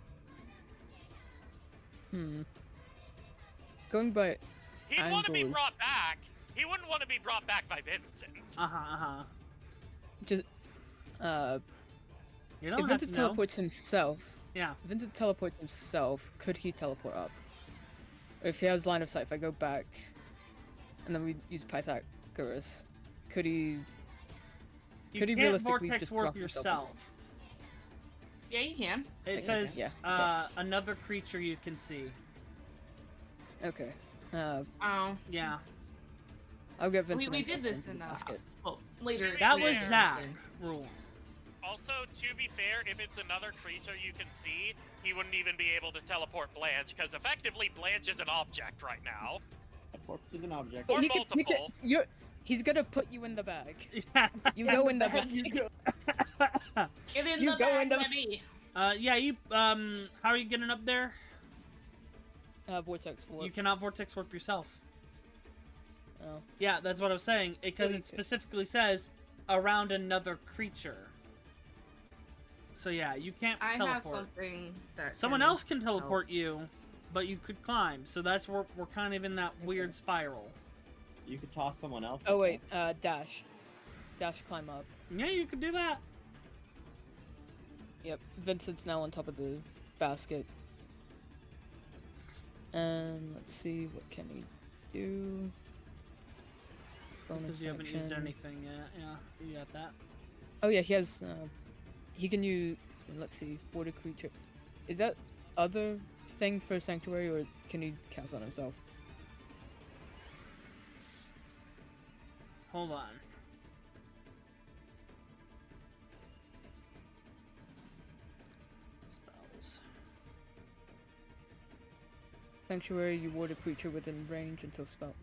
Going by He'd want to be angles- brought back. He wouldn't want to be brought back by Vincent. Just, You don't if have Vincent to know. teleports himself, Yeah. if Vincent teleports himself, could he teleport up? Or if he has line of sight, if I go back, and then we use Pythagoras, could he... You Could he can't realistically vortex just warp drop himself yourself. Yeah, you can. It Okay, says, yeah, okay. another creature you can see. Okay. Oh. Yeah. I'll get Vincent. We and did this Catherine in to the basket. well, later. That was later. Zach rule. Also, to be fair, if it's another creature you can see, he wouldn't even be able to teleport Blanche, because effectively Blanche is an object right now. A corpse is an object. Or He can- multiple. He's gonna put you in the bag. Yeah. You go in the bag. You go. Get in You the go bag, in the- baby. Yeah, you, how are you getting up there? Vortex warp. You cannot vortex warp yourself. Oh. Yeah, that's what I was saying, because you it could. specifically says around another creature. So yeah, you can't I teleport. have something that Someone can else can teleport you, but you could climb. So that's where we're kind of in that weird spiral. You could toss someone else. Oh wait, dash. Dash climb up. Yeah, you could do that. Yep, Vincent's now on top of the basket. And let's see, what can he do? Bonus Because you haven't used action. anything yet. Yeah, you got that. Oh yeah, he has, he can use, let's see, water creature. Is that other thing for Sanctuary, or can he cast on himself? Hold on. Spells. Sanctuary, you ward a creature within range until spell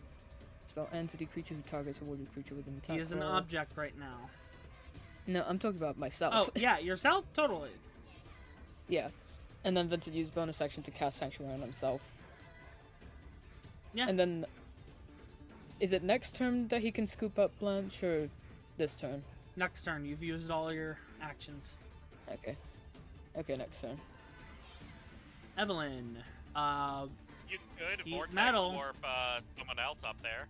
entity creature who targets a warded creature within attack He is an roll. object right now. No, I'm talking about myself. Oh, yeah, yourself? Totally. Yeah. And then Vincent used bonus action to cast Sanctuary on himself. Yeah. And then... Is it next turn that he can scoop up Blanche, or this turn? Next turn, you've used all your actions. Okay. Okay, next turn. Evelyn, You could Heat vortex metal. warp someone else up there.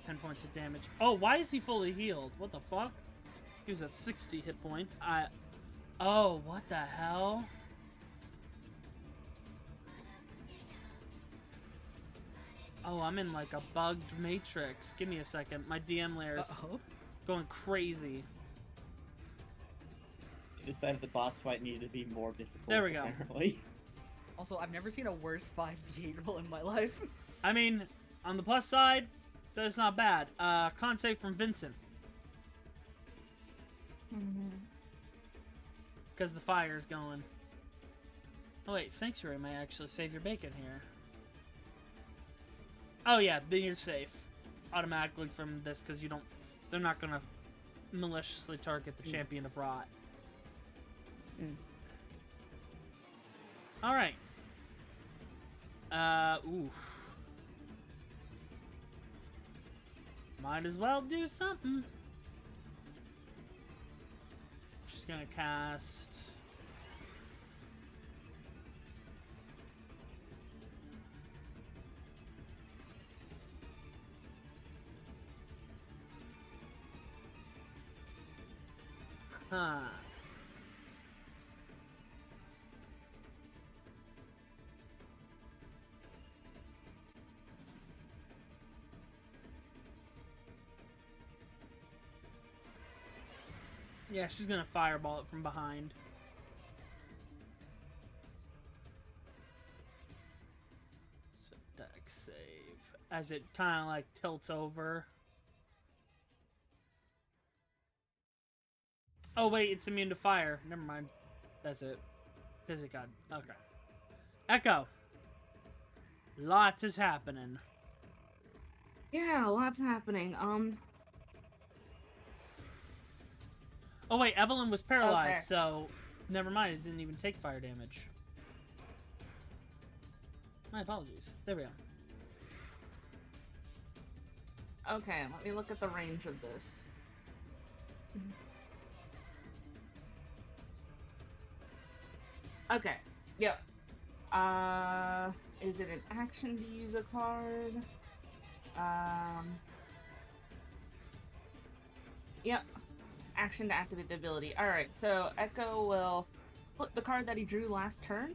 10 points of damage. Oh, why is he fully healed? What the fuck? He was at 60 hit points. Oh, what the hell? Oh, I'm in like a bugged matrix. Give me a second. My DM layer is going crazy. You decided the boss fight needed to be more difficult. There we go. Apparently. Also, I've never seen a worse 5d8 roll in my life. I mean, on the plus side, that's not bad. Con save from Vincent. Because the fire's going. Oh wait, Sanctuary may actually save your bacon here. Oh yeah, then you're safe. Automatically from this, because you don't... They're not going to maliciously target the Champion of Rot. Alright. Oof. Might as well do something. She's gonna cast... Huh. Yeah, she's gonna fireball it from behind. So dex save. As it kind of like tilts over. Oh wait, it's immune to fire. Never mind. That's it. Because it got... Okay. Echo. Lots is happening. Yeah, lots happening. Oh wait, Evelyn was paralyzed, Okay. so... Never mind, it didn't even take fire damage. My apologies. There we go. Okay, let me look at the range of this. Okay, yep. Is it an action to use a card? Yep. Action to activate the ability. Alright, so Echo will flip the card that he drew last turn,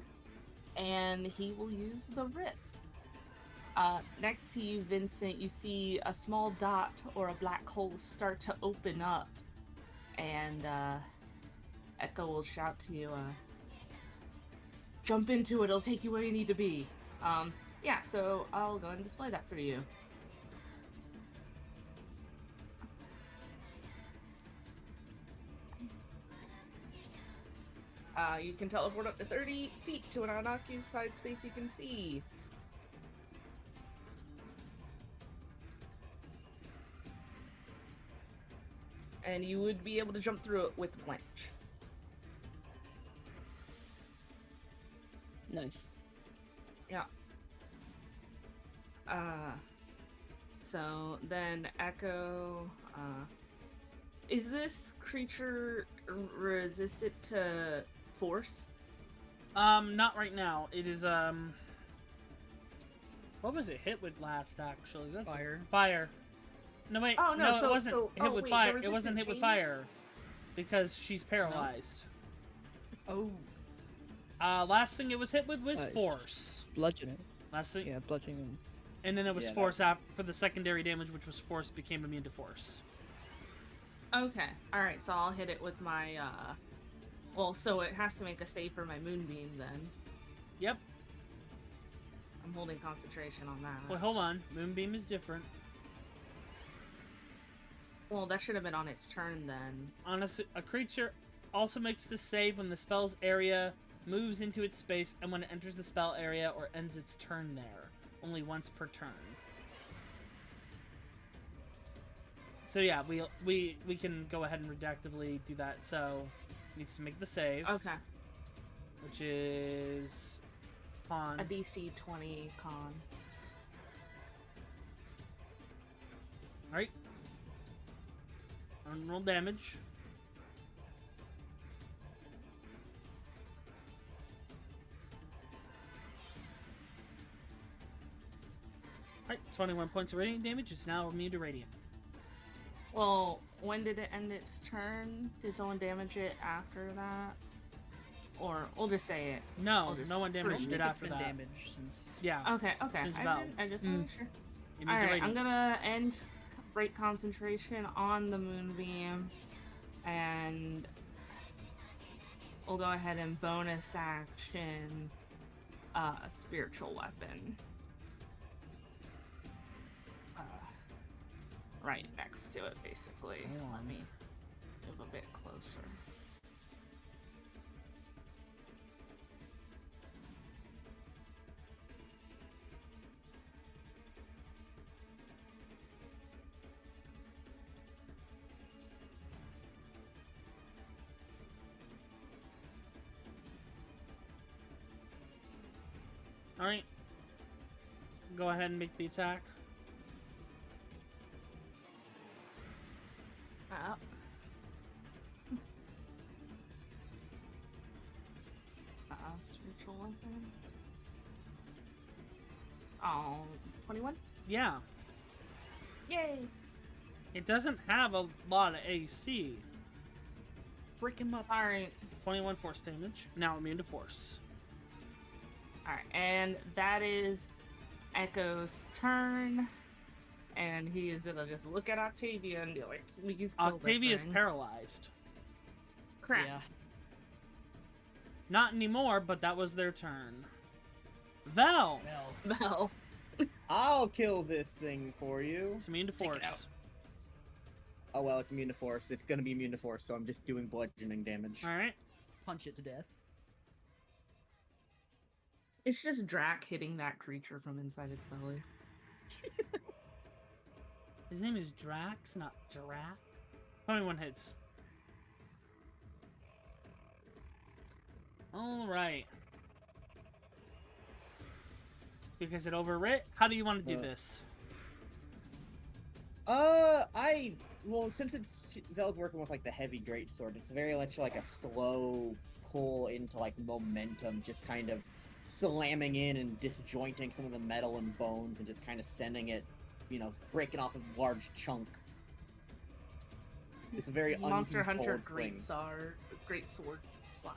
and he will use the Rip. Next to you, Vincent, you see a small dot or a black hole start to open up, and Echo will shout to you, jump into it, it'll take you where you need to be. Yeah, so I'll go ahead and display that for you. You can teleport up to 30 feet to an unoccupied space you can see. And you would be able to jump through it with Blanche. Nice. Yeah. So then Echo, is this creature resistant to force? Not right now. It is, what was it hit with last, actually? That's Fire. Fire. No, wait. Oh, no, it wasn't hit with wait, fire. the It wasn't hit with resistant fire. Because she's paralyzed. Oh. Last thing it was hit with was Right. force. Bludgeoning. Last thing, Yeah, bludgeoning. and then it was Yeah, force for the secondary damage, which was force, became immune to force. Okay. Alright, so I'll hit it with my, well, so it has to make a save for my Moonbeam then. Yep. I'm holding concentration on that. Well, hold on. Moonbeam is different. Well, that should have been on its turn then. Honestly, a creature also makes the save when the spell's area moves into its space and when it enters the spell area or ends its turn there. Only once per turn. So yeah, we can go ahead and redactively do that. So it needs to make the save, Okay. which is con. A DC 20 con. All right. Roll damage. Alright, 21 points of radiant damage. It's now immune to radiant. Well, when did it end its turn? Did someone damage it after that? Or we'll just say it. No, just no one damaged Unless it it's after been that. damaged since. Yeah. Okay. Since Val. I just want to make sure. Immune All to right, I'm radiant. gonna end break concentration on the moonbeam, and we'll go ahead and bonus action spiritual weapon. Right next to it, basically. Let me move a bit closer. Alright. Go ahead and make the attack. Spiritual weapon. Oh, 21? Yeah. Yay! It doesn't have a lot of AC. Break him up. Sorry. 21 force damage. Now immune to force. Alright, and that is Echo's turn. And he is gonna just look at Octavia and be like, please kill Octavia this is thing. paralyzed. Crap. Yeah. Not anymore, but that was their turn. Val! Well, Well, I'll kill this thing for you. It's immune to Take it force. Oh well, it's immune to force. It's gonna be immune to force, so I'm just doing bludgeoning damage. Alright. punch it to death. it's just Drac hitting that creature from inside its belly. His name is Drax, not Drac. 21 hits. Alright. Because it overwrit, how do you want to do this? Well, since Vel's working with like the heavy greatsword, it's very much like a slow pull into like momentum, just kind of slamming in and disjointing some of the metal and bones, and just kind of sending it, breaking off a large chunk. It's a very Monster Hunter uncontrolled thing. greatsword slash.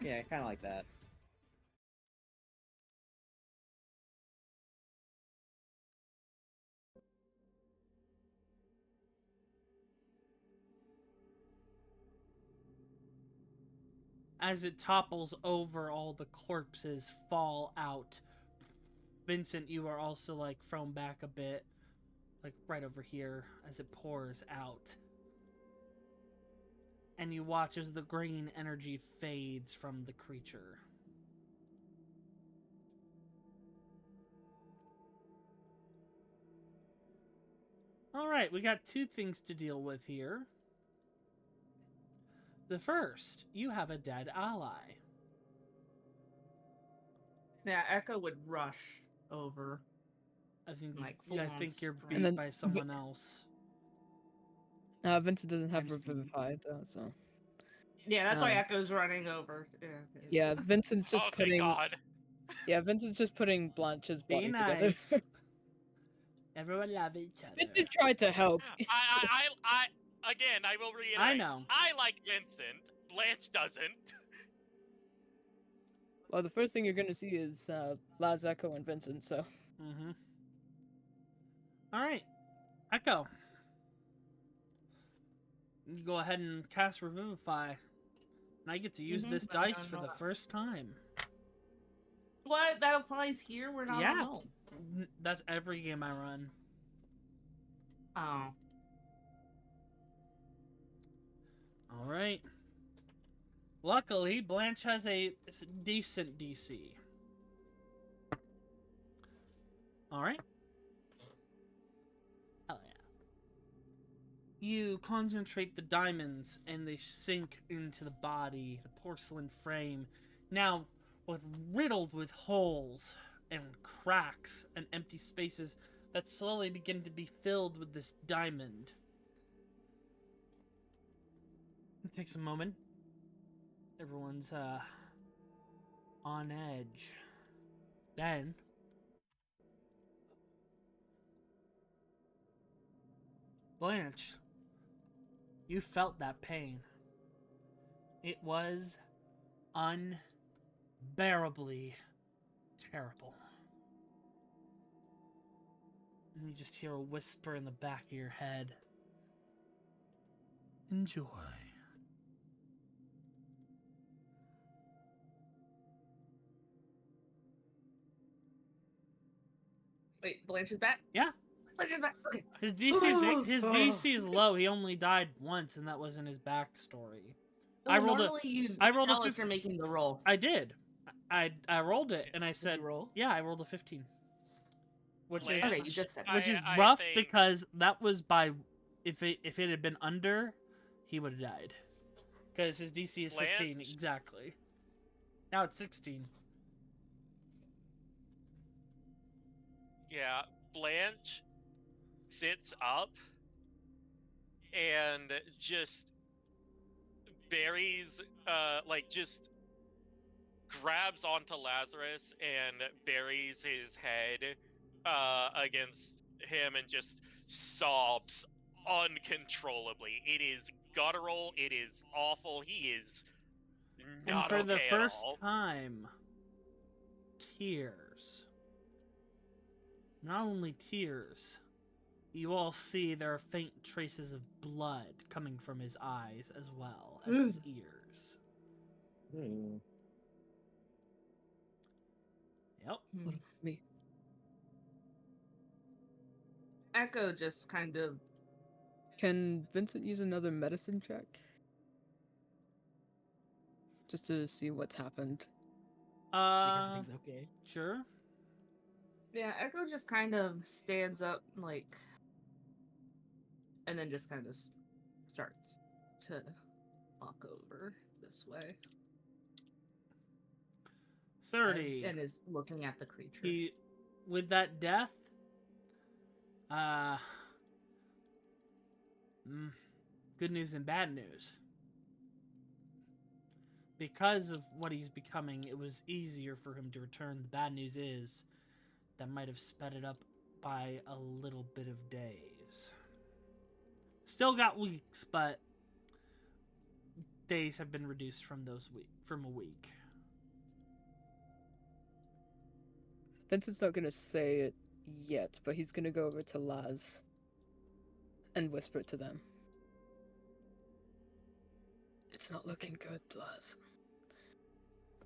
Yeah, kind of like that. As it topples over, all the corpses fall out. Vincent, you are also like thrown back a bit, like right over here, as it pours out. And you watch as the green energy fades from the creature. Alright, we got two things to deal with here. The first, you have a dead ally. Yeah, Echo would rush over. I think, Like, yeah, I full-on think you're sprint. beat And then by someone else. Vincent doesn't have I'm speed. Revivify though, so Yeah, that's why Um, Echo's running over. yeah, Vincent's just Oh, thank putting God. Vincent's just putting Blanche's Be body nice. together. Everyone love each other. Vincent tried to help. Again, I will reiterate. I know. I like Vincent. Blanche doesn't. Well, the first thing you're gonna see is Laz, Echo, and Vincent. So Mm-hmm. Alright. Echo. You go ahead and cast Revivify. And I get to use this I dice don't for know the that. first time. What? That applies here? We're not Yeah. on home. That's every game I run. Oh. Alright. Luckily, Blanche has a decent DC. Alright. Hell yeah. You concentrate the diamonds and they sink into the body, the porcelain frame, now riddled with holes and cracks and empty spaces that slowly begin to be filled with this diamond. It takes a moment. Everyone's on edge. Then Blanche, you felt that pain. It was unbearably terrible. And you just hear a whisper in the back of your head. Enjoy. Wait, Blanche is back? Yeah. Blanche is back. Okay. His DC is low. He only died once, and that was in his backstory. Well, I rolled normally you I rolled a tell us 50 you're making the roll. I did. I rolled it, and I Did said, you roll? yeah, I rolled a 15. Which is Okay, you just said which is I rough think- because that was by if it had been under, he would have died. Because his DC is 15 Blanche? exactly. Now it's 16. Yeah, Blanche sits up and just buries, just grabs onto Lazarus and buries his head against him and just sobs uncontrollably. It is guttural. It is awful. He is And not for okay the first at all. time, tears. Not only tears, you all see there are faint traces of blood coming from his eyes as well as his ears. Yep. What about me? Echo just kind of. Can Vincent use another medicine check? Just to see what's happened. Think everything's okay. Sure. Yeah, Echo just kind of stands up, like. And then just kind of starts to walk over this way. 30. And is looking at the creature. He, with that death, good news and bad news. Because of what he's becoming, it was easier for him to return. The bad news is that might have sped it up by a little bit of days. Still got weeks, but days have been reduced from from a week. Vincent's not gonna say it yet, but he's gonna go over to Laz and whisper it to them. It's not looking good, Laz.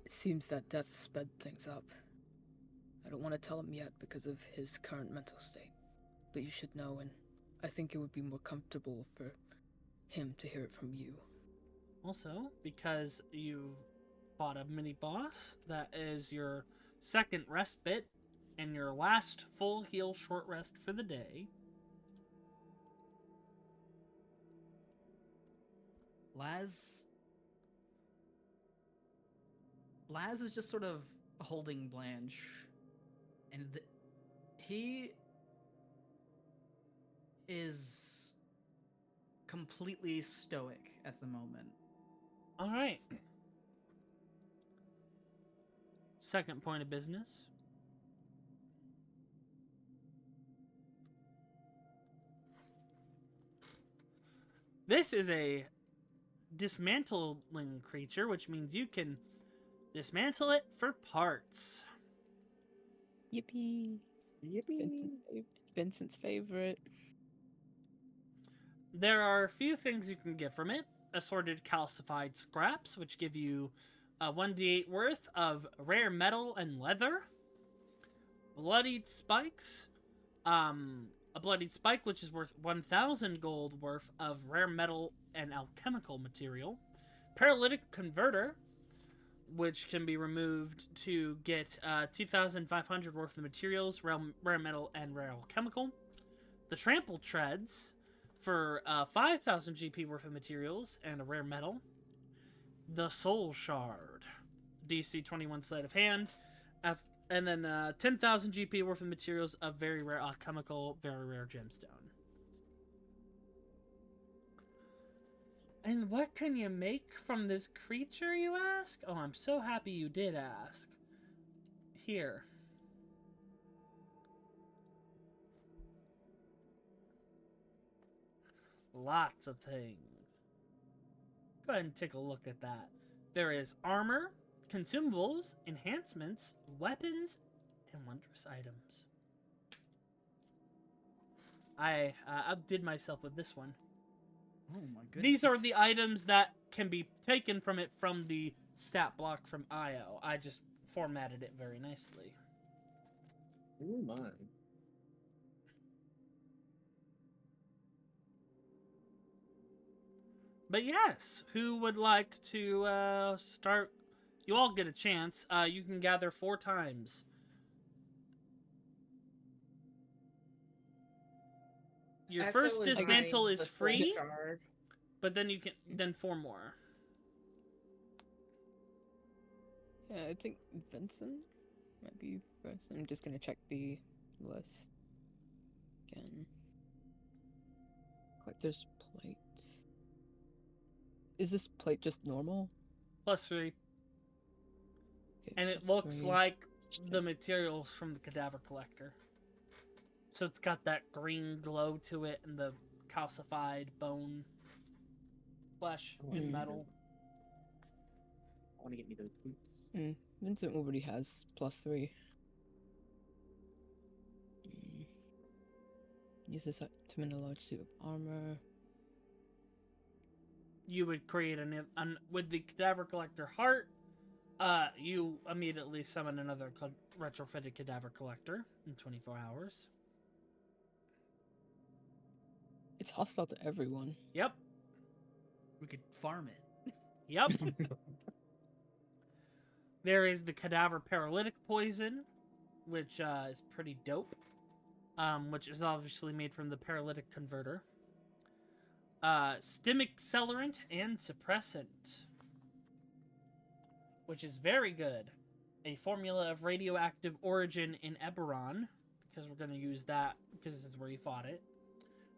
It seems that death sped things up. I don't want to tell him yet because of his current mental state, but you should know, and I think it would be more comfortable for him to hear it from you. Also, because you fought a mini boss, that is your second respite and your last full heal short rest for the day. Laz is just sort of holding Blanche, and he is completely stoic at the moment. All right. Second point of business. This is a dismantling creature, which means you can dismantle it for parts. Yippee! Vincent's favorite. There are a few things you can get from it. Assorted calcified scraps, which give you a 1d8 worth of rare metal and leather. Bloodied spikes. A bloodied spike, which is worth 1,000 gold worth of rare metal and alchemical material. Paralytic converter, which can be removed to get 2,500 worth of materials, rare metal, and rare alchemical. The trample treads for 5,000 GP worth of materials and a rare metal. The soul shard, DC 21 sleight of hand, and then 10,000 GP worth of materials of very rare alchemical, very rare gemstone. And what can you make from this creature, you ask? Oh, I'm so happy you did ask. Here. Lots of things. Go ahead and take a look at that. There is armor, consumables, enhancements, weapons, and wondrous items. I outdid myself with this one. Oh my goodness. These are the items that can be taken from it from the stat block from IO. I just formatted it very nicely. Ooh, my. But yes, who would like to start? You all get a chance. You can gather 4 times. Your Echo first is dismantle mine, is the free, soul shard. but then you can then 4 more. Yeah, I think Vincent might be first. I'm just gonna check the list again. Collector's plate. Is this plate just normal? +3. Okay, And it plus looks 3. like the materials from the cadaver collector. So it's got that green glow to it and the calcified bone flesh and metal. I want to get me those boots. Vincent already has +3. Use this item in a large suit of armor. You would create with the cadaver collector heart. You immediately summon another retrofitted cadaver collector in 24 hours. It's hostile to everyone. Yep. We could farm it. Yep. There is the cadaver paralytic poison, which is pretty dope. Which is obviously made from the paralytic converter. Stim accelerant and suppressant, which is very good. A formula of radioactive origin in Eberron, because we're going to use that because this is where you fought it.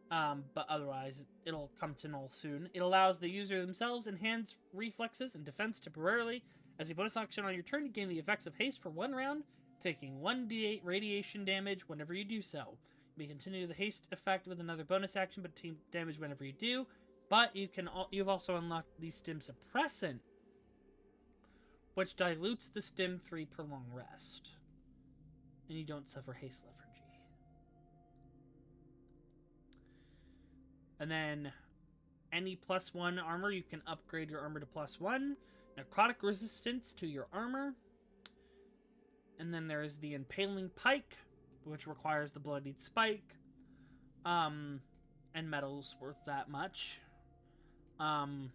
But otherwise, it'll come to null soon. It allows the user themselves enhance reflexes and defense temporarily. As a bonus action on your turn, you gain the effects of haste for 1 round, taking 1d8 radiation damage whenever you do so. You may continue the haste effect with another bonus action, but take damage whenever you do. But you've also unlocked the stim suppressant, which dilutes the stim 3 prolonged rest, and you don't suffer haste lethargy. And then any +1 armor, you can upgrade your armor to +1. Necrotic resistance to your armor. And then there is the Impaling Pike, which requires the Bloodied Spike. And metal's worth that much. Then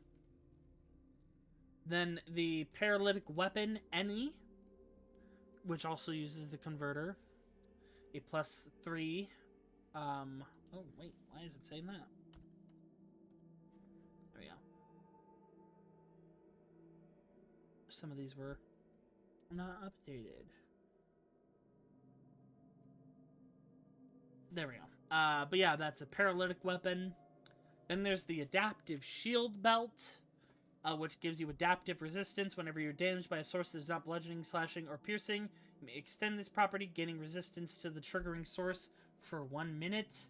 the Paralytic Weapon, Any, which also uses the Converter. A +3. Oh, wait, why is it saying that? There we go. Some of these were not updated. There we go. But yeah, that's a paralytic weapon. Then there's the adaptive shield belt, which gives you adaptive resistance whenever you're damaged by a source that is not bludgeoning, slashing, or piercing. You may extend this property, gaining resistance to the triggering source for 1 minute.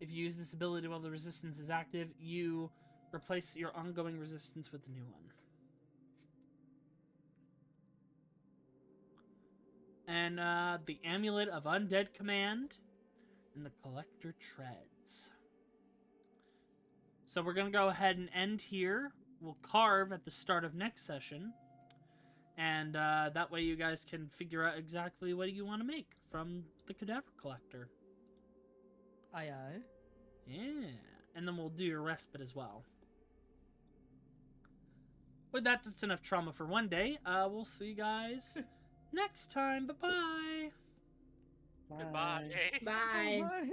If you use this ability while the resistance is active, you replace your ongoing resistance with the new one. And the Amulet of Undead Command, and the Collector Treads. So we're going to go ahead and end here. We'll carve at the start of next session. And that way you guys can figure out exactly what you want to make from the Cadaver Collector. Aye, aye. Yeah. And then we'll do your respite as well. With that, that's enough trauma for one day. We'll see you guys next time. Bye-bye. Goodbye. Bye. Bye.